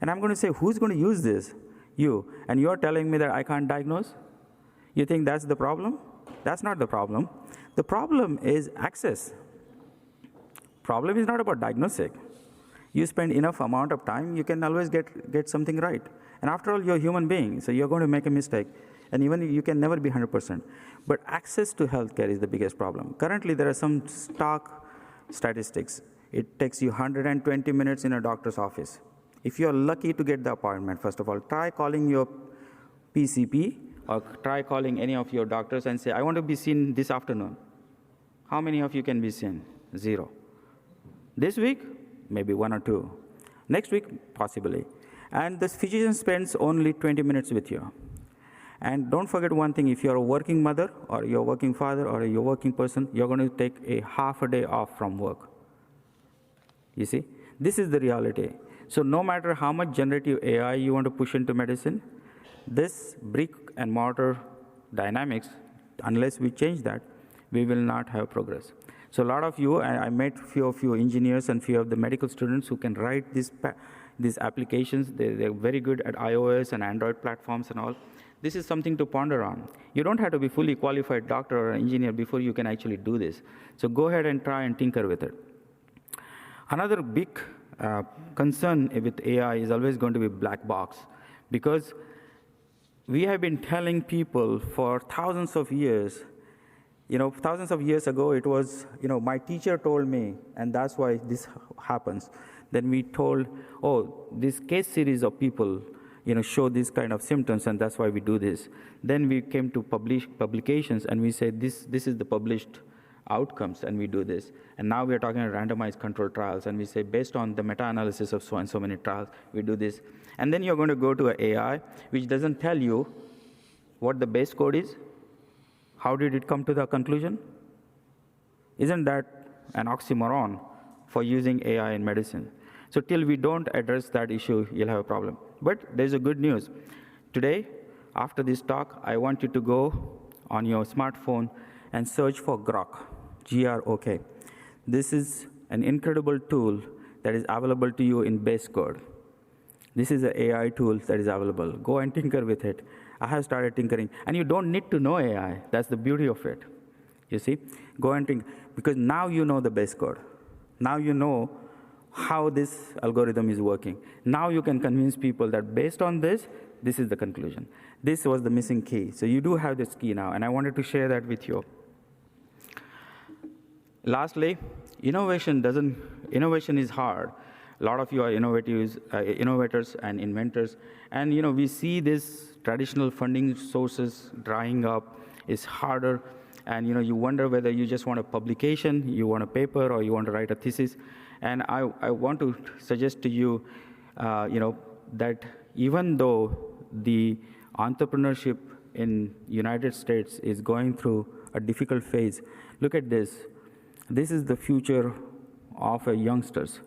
And I'm going to say, who's going to use this? You. And you're telling me that I can't diagnose? You think that's the problem? That's not the problem. The problem is access. Problem is not about diagnostic. You spend enough amount of time, you can always get something right. And after all, you're a human being, so you're going to make a mistake. And even you can never be 100%. But access to healthcare is the biggest problem. Currently, there are some stark statistics. It takes you 120 minutes in a doctor's office. If you're lucky to get the appointment, first of all, try calling your PCP or try calling any of your doctors and say, I want to be seen this afternoon. How many of you can be seen? 0. This week, maybe 1 or 2. Next week, possibly. And this physician spends only 20 minutes with you. And don't forget one thing, if you're a working mother or you're a working father or you're a working person, you're going to take a half a day off from work. You see, this is the reality. So no matter how much generative AI you want to push into medicine, this brick and mortar dynamics, unless we change that, we will not have progress. So a lot of you, I met few of you engineers and few of the medical students who can write these applications. They're very good at iOS and Android platforms and all. This is something to ponder on. You don't have to be fully qualified doctor or engineer before you can actually do this. So go ahead and try and tinker with it. Another big concern with AI is always going to be black box, because we have been telling people for thousands of years, thousands of years ago, it was, my teacher told me, and that's why this happens. Then we told, oh, this case series of people, show these kind of symptoms, and that's why we do this. Then we came to publications, and we said, this is the published outcomes, and we do this. And now we are talking about randomized controlled trials, and we say, based on the meta-analysis of so and so many trials, we do this. And then you're going to go to an AI, which doesn't tell you what the base code is. How did it come to the conclusion? Isn't that an oxymoron for using AI in medicine? So till we don't address that issue, you'll have a problem. But there's a good news. Today, after this talk, I want you to go on your smartphone and search for Grok, G-R-O-K. This is an incredible tool that is available to you in base code. This is an AI tool that is available. Go and tinker with it. I have started tinkering. And you don't need to know AI. That's the beauty of it. You see? Go and tinker. Because now you know the base code. Now you know how this algorithm is working. Now you can convince people that based on this, this is the conclusion. This was the missing key. So you do have this key now, and I wanted to share that with you. Lastly, innovation is hard. A lot of you are innovators and inventors, and we see this traditional funding sources drying up. It's harder, and you wonder whether you just want a publication, you want a paper, or you want to write a thesis. And I want to suggest to you, that even though the entrepreneurship in United States is going through a difficult phase, look at this. This is the future of youngsters,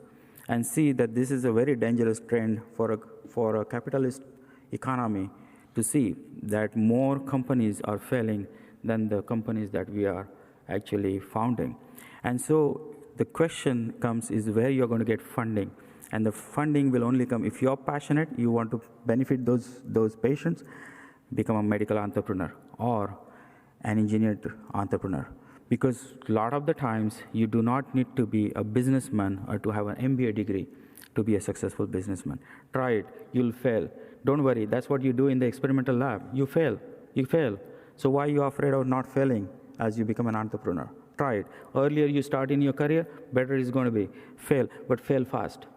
and see that this is a very dangerous trend for a capitalist economy to see that more companies are failing than the companies that we are actually founding. And so the question comes is where you're going to get funding. And the funding will only come if you're passionate, you want to benefit those patients, become a medical entrepreneur or an engineered entrepreneur. Because a lot of the times, you do not need to be a businessman or to have an MBA degree to be a successful businessman. Try it, you'll fail. Don't worry, that's what you do in the experimental lab. You fail. So why are you afraid of not failing as you become an entrepreneur? Try it. Earlier you start in your career, better it's going to be. Fail, but fail fast.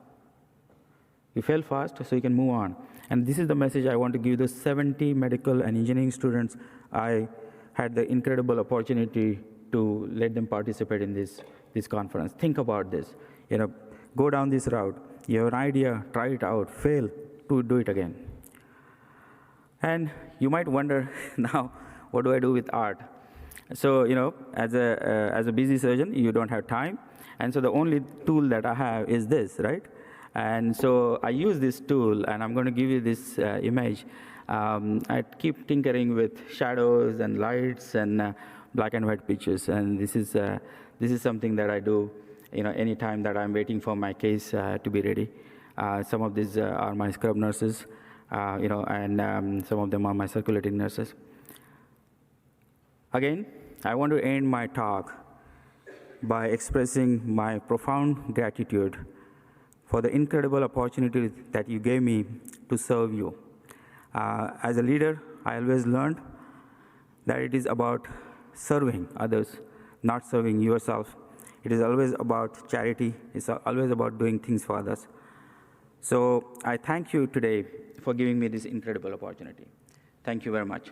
You fail fast so you can move on. And this is the message I want to give the 70 medical and engineering students. I had the incredible opportunity to let them participate in this conference. Think about this. Go down this route. You have an idea, try it out, fail, do it again. And you might wonder, now, what do I do with art? So, as a busy surgeon, you don't have time. And so the only tool that I have is this, right? And so I use this tool, and I'm going to give you this image. I keep tinkering with shadows and lights and black and white pictures. And this is something that I do, anytime that I'm waiting for my case to be ready. Some of these are my scrub nurses, and some of them are my circulating nurses. Again, I want to end my talk by expressing my profound gratitude for the incredible opportunity that you gave me to serve you. As a leader, I always learned that it is about serving others, not serving yourself. It is always about charity. It's always about doing things for others. So I thank you today for giving me this incredible opportunity. Thank you very much.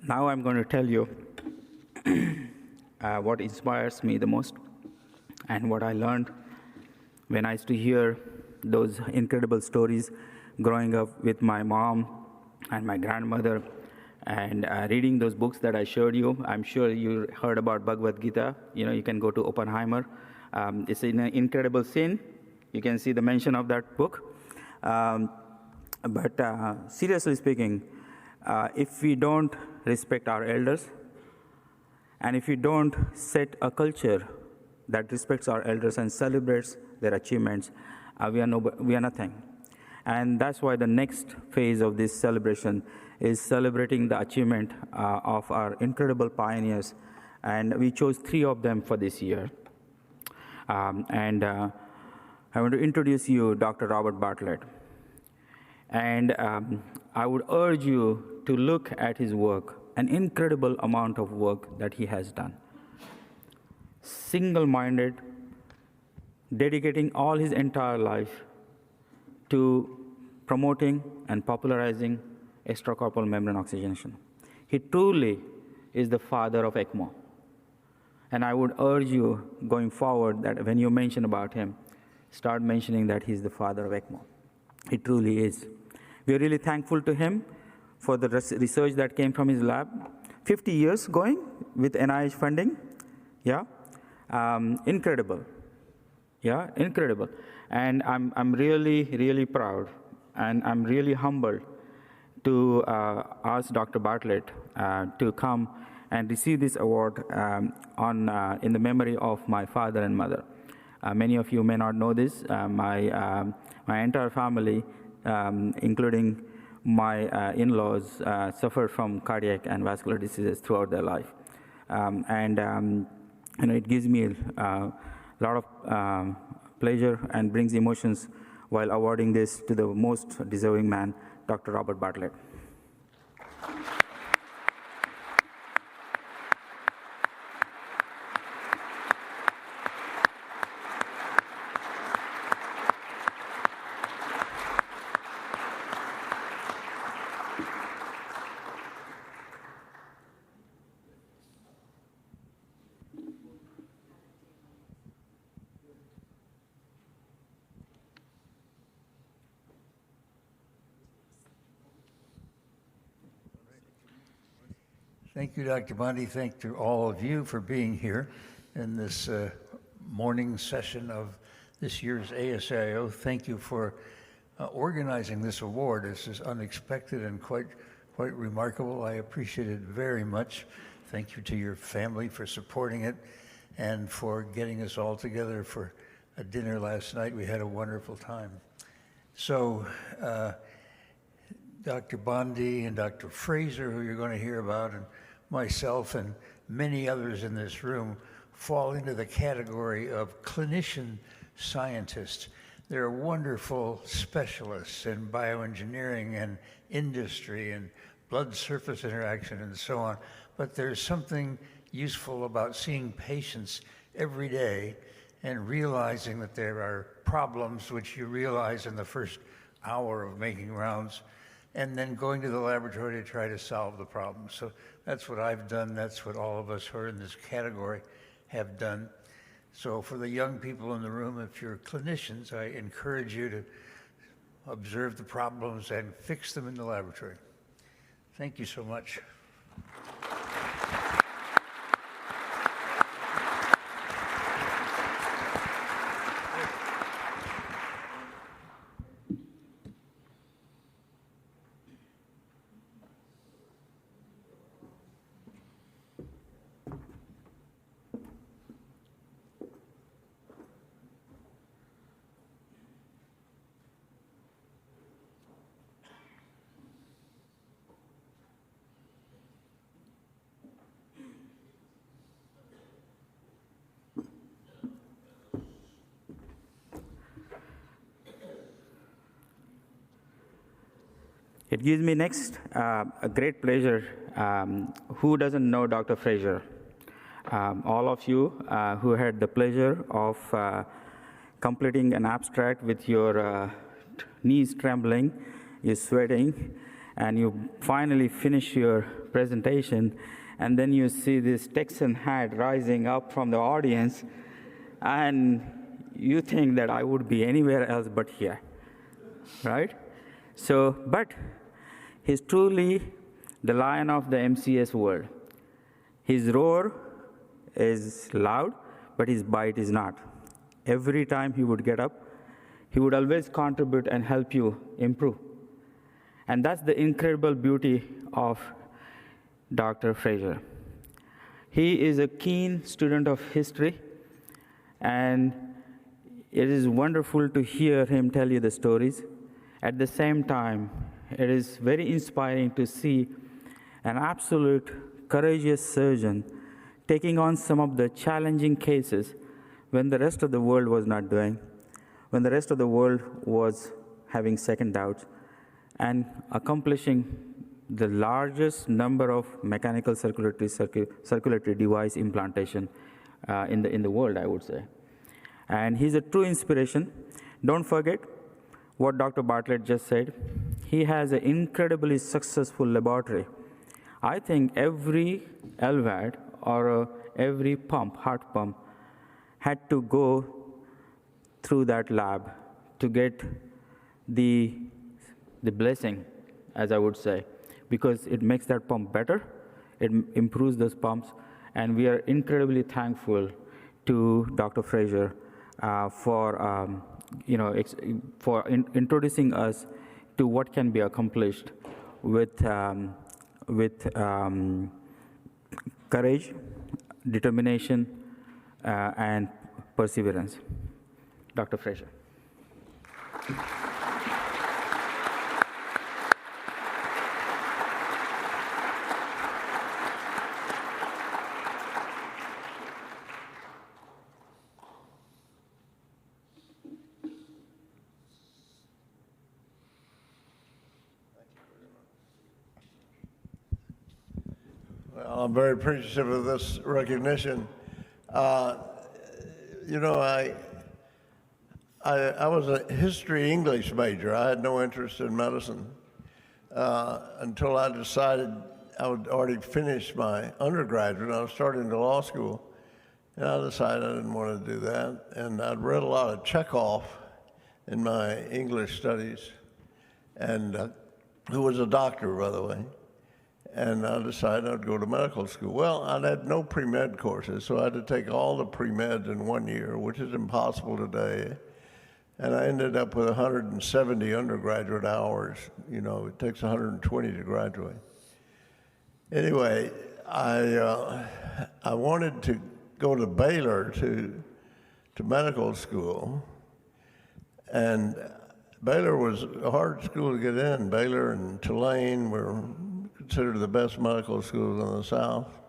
Now I'm going to tell you what inspires me the most and what I learned when I used to hear those incredible stories growing up with my mom and my grandmother and reading those books that I showed you. I'm sure you heard about Bhagavad Gita. You can go to Oppenheimer. It's an incredible scene. You can see the mention of that book. But seriously speaking, if we don't respect our elders, and if we don't set a culture that respects our elders and celebrates their achievements, we are nothing. And that's why the next phase of this celebration is celebrating the achievement of our incredible pioneers. And we chose 3 of them for this year. I want to introduce you Dr. Robert Bartlett. And I would urge you to look at his work, an incredible amount of work that he has done. Single-minded, dedicating all his entire life to promoting and popularizing extracorporeal membrane oxygenation. He truly is the father of ECMO. And I would urge you going forward that when you mention about him, start mentioning that he's the father of ECMO. He truly is. We are really thankful to him for the research that came from his lab. 50 years going with NIH funding. Yeah, incredible. Yeah, incredible. And I'm really, really proud, and I'm really humbled to ask Dr. Bartlett to come and receive this award in the memory of my father and mother. Many of you may not know this. My entire family, including my in-laws, suffered from cardiac and vascular diseases throughout their life. It gives me a lot of pleasure and brings emotions while awarding this to the most deserving man, Dr. Robert Bartlett. Thank you, Dr. Bondi. Thank you all of you for being here in this morning session of this year's ASAIO. Thank you for organizing this award. This is unexpected and quite remarkable. I appreciate it very much. Thank you to your family for supporting it and for getting us all together for a dinner last night. We had a wonderful time. So, Dr. Bondi and Dr. Fraser, who you're going to hear about, and myself and many others in this room fall into the category of clinician scientists. They're wonderful specialists in bioengineering and industry and blood surface interaction and so on, but there's something useful about seeing patients every day and realizing that there are problems which you realize in the first hour of making rounds, and then going to the laboratory to try to solve the problem. So that's what I've done. That's what all of us who are in this category have done. So for the young people in the room, if you're clinicians, I encourage you to observe the problems and fix them in the laboratory. Thank you so much. It gives me next a great pleasure. Who doesn't know Dr. Fraser? All of you who had the pleasure of completing an abstract with your knees trembling, you're sweating, and you finally finish your presentation, and then you see this Texan hat rising up from the audience, and you think that I would be anywhere else but here, right? So, but he's truly the lion of the MCS world. His roar is loud, but his bite is not. Every time he would get up, he would always contribute and help you improve. And that's the incredible beauty of Dr. Fraser. He is a keen student of history, And it is wonderful to hear him tell you the stories. At the same time, it is very inspiring to see an absolute courageous surgeon taking on some of the challenging cases when the rest of the world was not doing, when the rest of the world was having second doubts, and accomplishing the largest number of mechanical circulatory device implantation in the world, I would say. And he's a true inspiration. Don't forget what Dr. Bartlett just said. He has an incredibly successful laboratory. I think every LVAD or every pump, heart pump, had to go through that lab to get the blessing, as I would say, because it makes that pump better, it improves those pumps, and we are incredibly thankful to Dr. Fraser for introducing us to what can be accomplished with courage, determination, and perseverance. Dr. Fraser. Well, I'm very appreciative of this recognition. You know, I was a history English major. I had no interest in medicine until I decided I would already finish my undergraduate. I was starting to law school, and I decided I didn't want to do that. And I'd read a lot of Chekhov in my English studies, and who was a doctor, by the way. And I decided I'd go to medical school. Well, I had no pre-med courses, so I had to take all the pre-meds in 1 year, which is impossible today. And I ended up with 170 undergraduate hours. You know, it takes 120 to graduate. Anyway, I wanted to go to Baylor to medical school, and Baylor was a hard school to get in. Baylor and Tulane were considered the best medical schools in the South.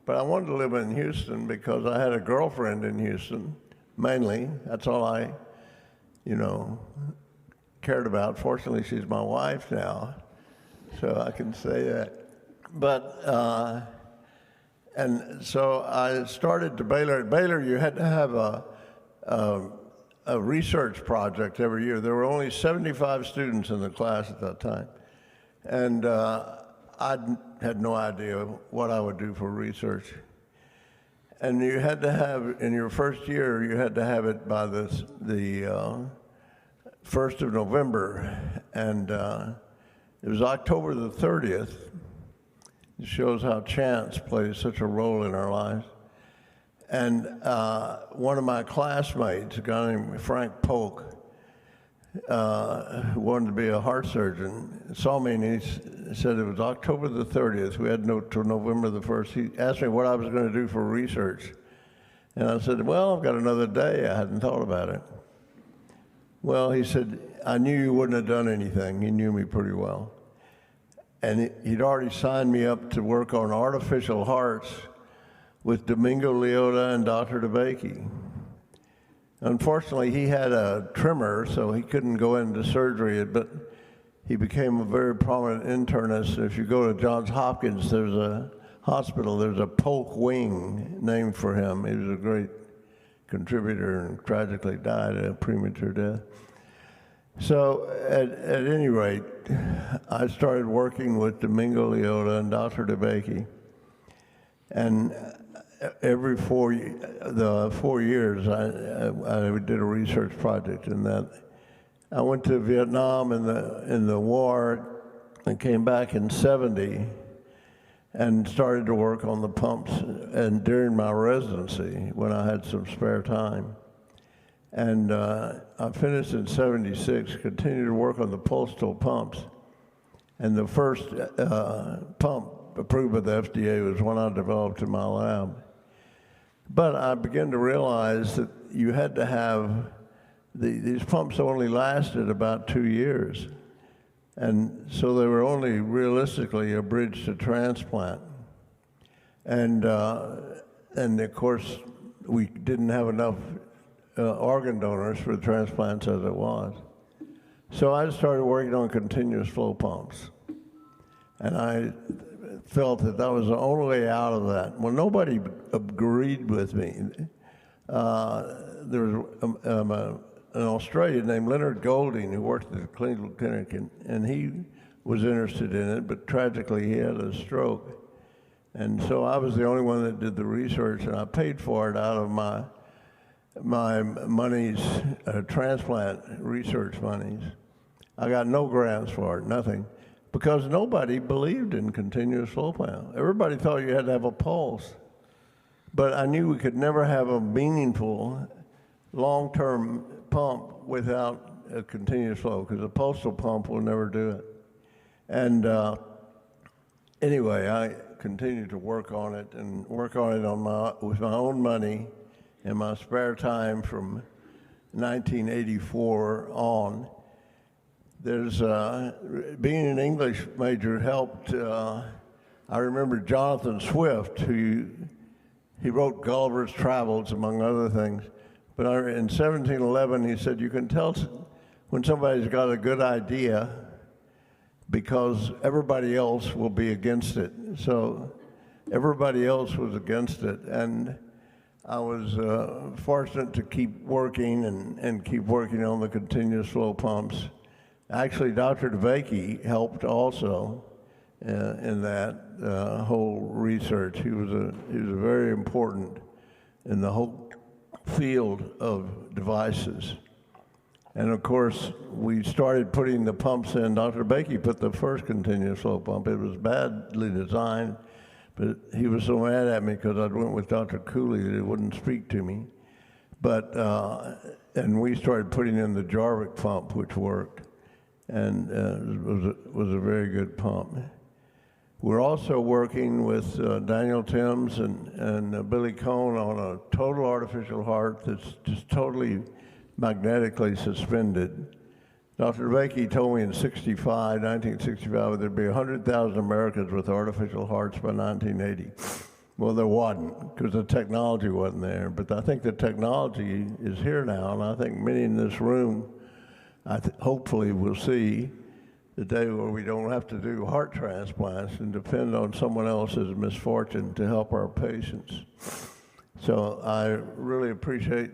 But I wanted to live in Houston because I had a girlfriend in Houston, mainly. That's all I, cared about. Fortunately, she's my wife now, so I can say that. But, and so I started to Baylor. At Baylor, you had to have a research project every year. There were only 75 students in the class at that time. And I had no idea what I would do for research. And you had to have, in your first year, you had to have it by the 1st of November. And it was October the 30th. It shows how chance plays such a role in our lives. And one of my classmates, a guy named Frank Polk, who wanted to be a heart surgeon, saw me and he said it was October the 30th. We had till November the 1st. He asked me what I was going to do for research. And I said, well, I've got another day. I hadn't thought about it. Well, he said, I knew you wouldn't have done anything. He knew me pretty well. And he'd already signed me up to work on artificial hearts with Domingo Leota and Dr. DeBakey. Unfortunately, he had a tremor, so he couldn't go into surgery, but he became a very prominent internist. If you go to Johns Hopkins, there's a hospital, there's a Polk wing named for him. He was a great contributor and tragically died a premature death. So at any rate, I started working with Domingo Leota and Dr. DeBakey. And every 4 years, I did a research project in that. I went to Vietnam in the war and came back in '70 and started to work on the pumps and during my residency when I had some spare time. And I finished in '76, continued to work on the pulsatile pumps. And the first pump approved by the FDA was one I developed in my lab. But I began to realize that you had to have, these pumps only lasted about 2 years. And so they were only realistically a bridge to transplant. And of course, we didn't have enough organ donors for transplants as it was. So I started working on continuous flow pumps. And I felt that that was the only way out of that. Well, nobody agreed with me. There was an Australian named Leonard Golding who worked at the Cleveland Clinic, and he was interested in it, but tragically he had a stroke. And so I was the only one that did the research, and I paid for it out of my monies, transplant research monies. I got no grants for it, nothing, because nobody believed in continuous flow pump. Everybody thought you had to have a pulse. But I knew we could never have a meaningful long-term pump without a continuous flow, because a pulsal pump will never do it. And anyway, I continued to work on it with my own money in my spare time from 1984 on. There's being an English major helped. I remember Jonathan Swift, he wrote Gulliver's Travels, among other things. But in 1711, he said, you can tell when somebody's got a good idea because everybody else will be against it. So everybody else was against it. And I was fortunate to keep working and keep working on the continuous flow pumps. Actually, Dr. DeVakey helped also in that whole research. He was very important in the whole field of devices. And of course, we started putting the pumps in. Dr. DeVakey put the first continuous flow pump. It was badly designed, but he was so mad at me because I went with Dr. Cooley that he wouldn't speak to me. But, and we started putting in the Jarvik pump, which worked, and was a very good pump. We're also working with Daniel Timms and Billy Cohn on a total artificial heart that's just totally magnetically suspended. Dr. DeVakey told me in 1965, there'd be 100,000 Americans with artificial hearts by 1980. Well, there wasn't, because the technology wasn't there. But I think the technology is here now, and I think many in this room, hopefully will see the day where we don't have to do heart transplants and depend on someone else's misfortune to help our patients. So I really appreciate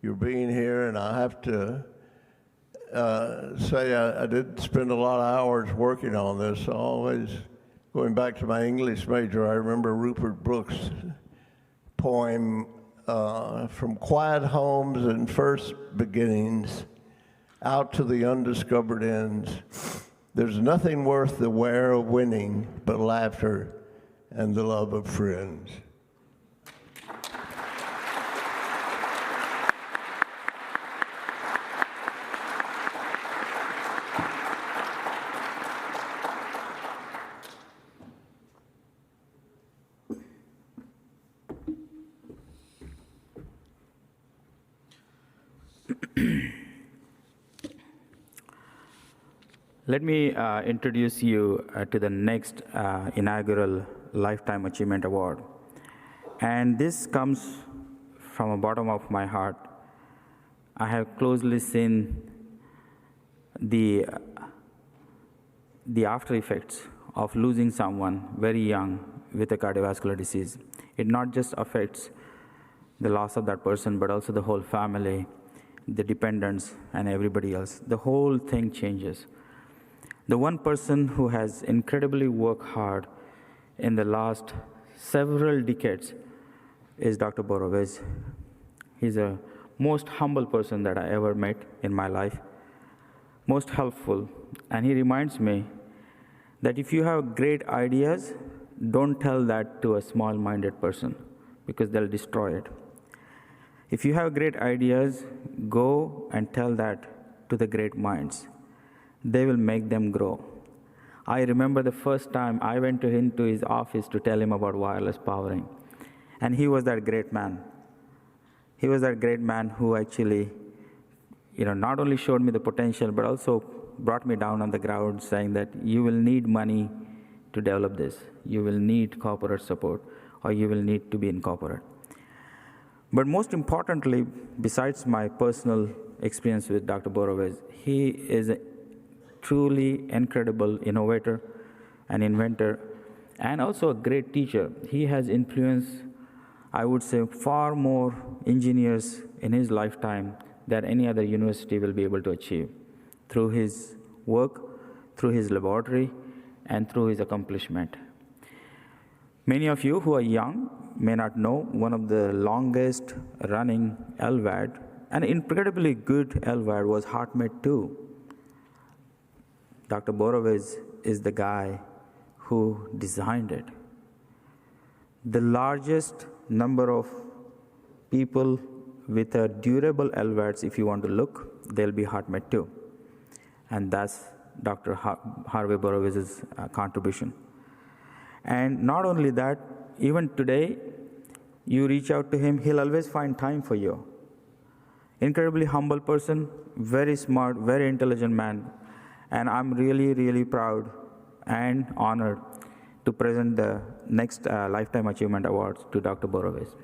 your being here, and I have to say I did spend a lot of hours working on this. Always going back to my English major, I remember Rupert Brooks' poem, From Quiet Homes and First Beginnings, Out to the Undiscovered Ends. There's nothing worth the wear of winning but laughter and the love of friends. Let me introduce you to the next inaugural Lifetime Achievement Award. And this comes from the bottom of my heart. I have closely seen the after effects of losing someone very young with a cardiovascular disease. It not just affects the loss of that person, but also the whole family, the dependents, and everybody else. The whole thing changes. The one person who has incredibly worked hard in the last several decades is Dr. Borovez. He's a most humble person that I ever met in my life, most helpful. And he reminds me that if you have great ideas, don't tell that to a small-minded person because they'll destroy it. If you have great ideas, go and tell that to the great minds. They will make them grow. I remember the first time I went into his office to tell him about wireless powering. And he was that great man. He was that great man who actually, not only showed me the potential, but also brought me down on the ground saying that you will need money to develop this. You will need corporate support, or you will need to be in corporate. But most importantly, besides my personal experience with Dr. Borovitz, he is a truly incredible innovator, an inventor, and also a great teacher. He has influenced, I would say, far more engineers in his lifetime than any other university will be able to achieve through his work, through his laboratory, and through his accomplishment. Many of you who are young may not know one of the longest running LVAD, an incredibly good LVAD, was HeartMate 2. Dr. Borovitz is the guy who designed it. The largest number of people with a durable LVADs, if you want to look, they'll be HeartMate 2. And that's Dr. Harvey Borowitz's contribution. And not only that, even today, you reach out to him, he'll always find time for you. Incredibly humble person, very smart, very intelligent man. And I'm really, really proud and honored to present the next Lifetime Achievement Awards to Dr. Borovitz.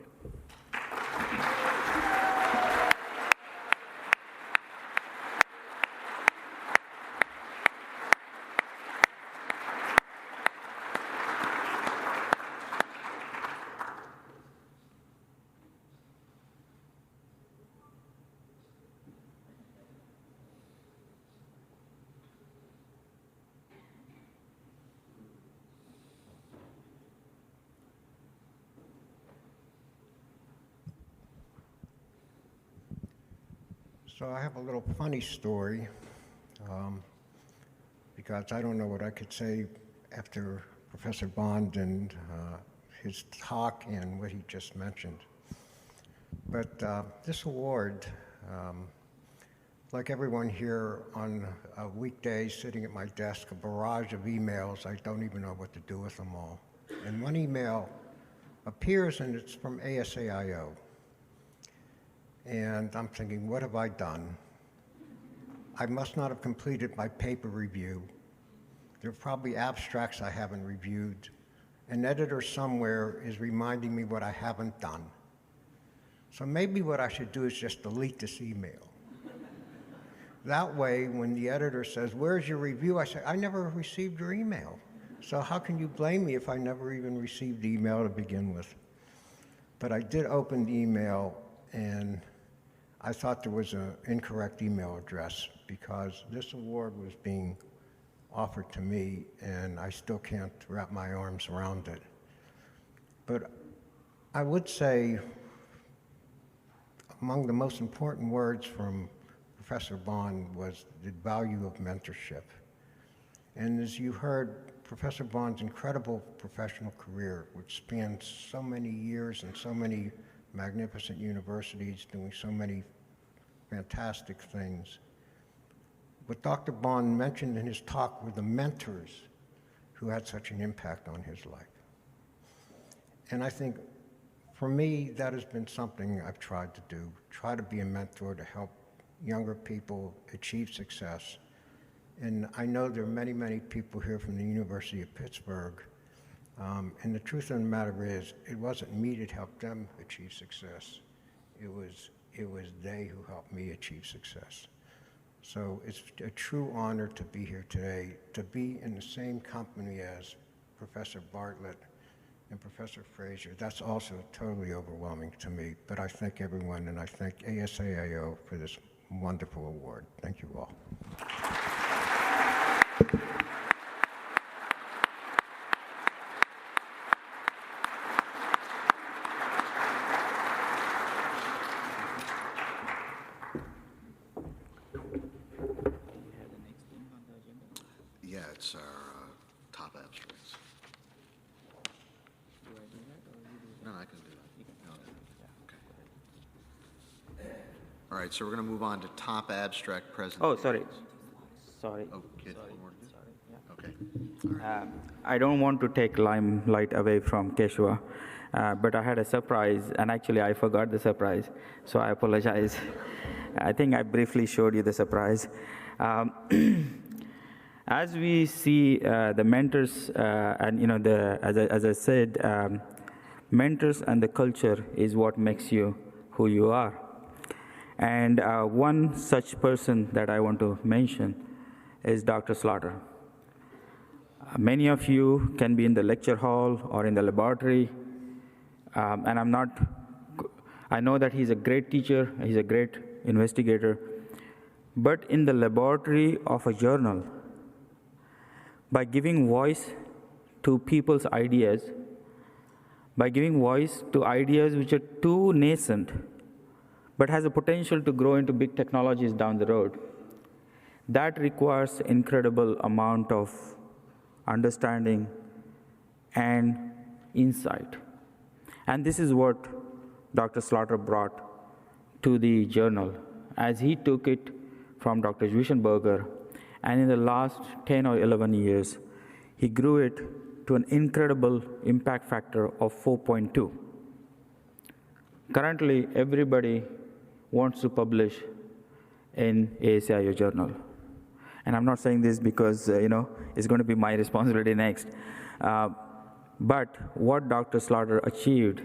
So I have a little funny story, because I don't know what I could say after Professor Bond and his talk and what he just mentioned. But this award, like everyone here on a weekday sitting at my desk, a barrage of emails, I don't even know what to do with them all. And one email appears and it's from ASAIO. And I'm thinking, what have I done? I must not have completed my paper review. There are probably abstracts I haven't reviewed. An editor somewhere is reminding me what I haven't done. So maybe what I should do is just delete this email. That way, when the editor says, where's your review? I say, I never received your email. So how can you blame me if I never even received the email to begin with? But I did open the email, and I thought there was an incorrect email address because this award was being offered to me, and I still can't wrap my arms around it. But I would say among the most important words from Professor Bond was the value of mentorship. And as you heard, Professor Bond's incredible professional career, which spans so many years and so many magnificent universities doing so many fantastic things. What Dr. Bond mentioned in his talk were the mentors who had such an impact on his life. And I think for me, that has been something I've tried to do, try to be a mentor to help younger people achieve success. And I know there are many, many people here from the University of Pittsburgh. And the truth of the matter is, it wasn't me that helped them achieve success. It was they who helped me achieve success. So it's a true honor to be here today, to be in the same company as Professor Bartlett and Professor Fraser. That's also totally overwhelming to me. But I thank everyone, and I thank ASAIO for this wonderful award. Thank you all. Yeah, it's our top abstracts. No, I can do that. No. Okay. All right, so we're going to move on to top abstract presentations. Oh, sorry. Oh, kid, one more to do? Okay. I don't want to take limelight away from Keshava, but I had a surprise, and actually I forgot the surprise, so I apologize. I think I briefly showed you the surprise. As we see the mentors, and as I said, mentors and the culture is what makes you who you are. And one such person that I want to mention is Dr. Slaughter. Many of you can be in the lecture hall or in the laboratory, and I know that he's a great teacher, he's a great investigator, but in the laboratory of a journal, by giving voice to people's ideas, by giving voice to ideas which are too nascent, but has a potential to grow into big technologies down the road, that requires incredible amount of understanding and insight. And this is what Dr. Slaughter brought to the journal, as he took it from Dr. Zwischenberger, and in the last 10 or 11 years, he grew it to an incredible impact factor of 4.2. Currently, everybody wants to publish in ASAIO journal. And I'm not saying this because, it's going to be my responsibility next. But what Dr. Slaughter achieved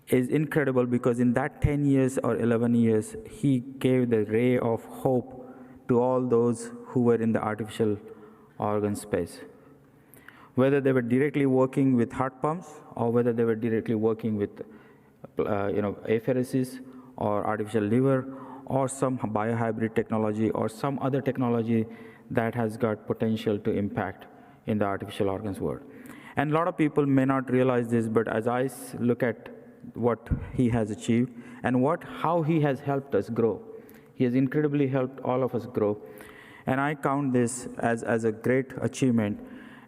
is incredible, because in that 10 years or 11 years, he gave the ray of hope to all those who were in the artificial organ space. Whether they were directly working with heart pumps, or whether they were directly working with apheresis or artificial liver, or some biohybrid technology, or some other technology that has got potential to impact in the artificial organs world. And a lot of people may not realize this, but as I look at what he has achieved and how he has helped us grow, he has incredibly helped all of us grow. And I count this as a great achievement,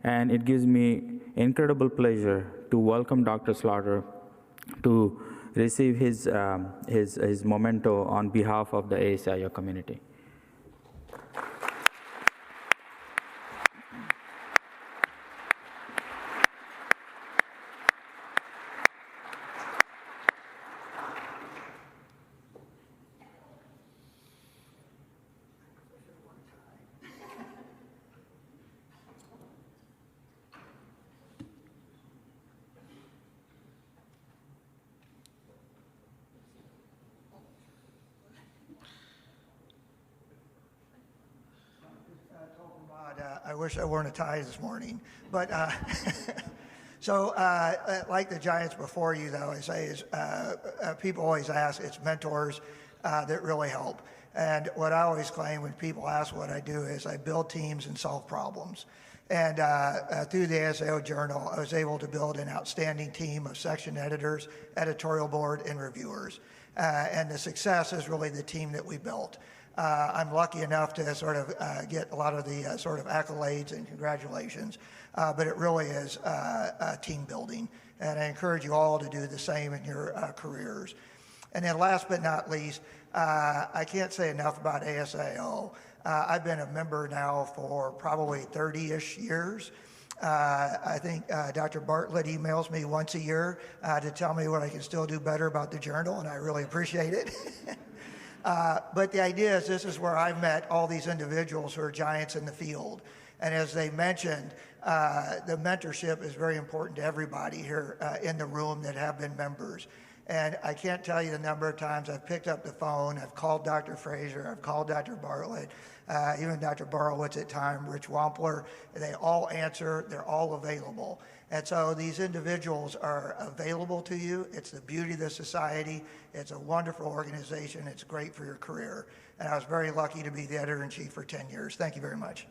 and it gives me incredible pleasure to welcome Dr. Slaughter to receive his memento on behalf of the ASAIO community. I wish I wore a tie this morning, but so like the giants before you, though, I say is people always ask, it's mentors that really help. And what I always claim when people ask what I do is I build teams and solve problems. And through the ASAIO Journal, I was able to build an outstanding team of section editors, editorial board, and reviewers. And the success is really the team that we built. I'm lucky enough to sort of get a lot of the sort of accolades and congratulations, but it really is team building. And I encourage you all to do the same in your careers. And then last but not least, I can't say enough about ASAIO. I've been a member now for probably 30-ish years. I think Dr. Bartlett emails me once a year to tell me what I can still do better about the journal, and I really appreciate it. But the idea is this is where I've met all these individuals who are giants in the field. And as they mentioned, the mentorship is very important to everybody here in the room that have been members. And I can't tell you the number of times I've picked up the phone, I've called Dr. Fraser, I've called Dr. Bartlett, even Dr. Borowitz at time, Rich Wampler. They all answer, they're all available. And so these individuals are available to you. It's the beauty of the society. It's a wonderful organization. It's great for your career. And I was very lucky to be the editor-in-chief for 10 years. Thank you very much.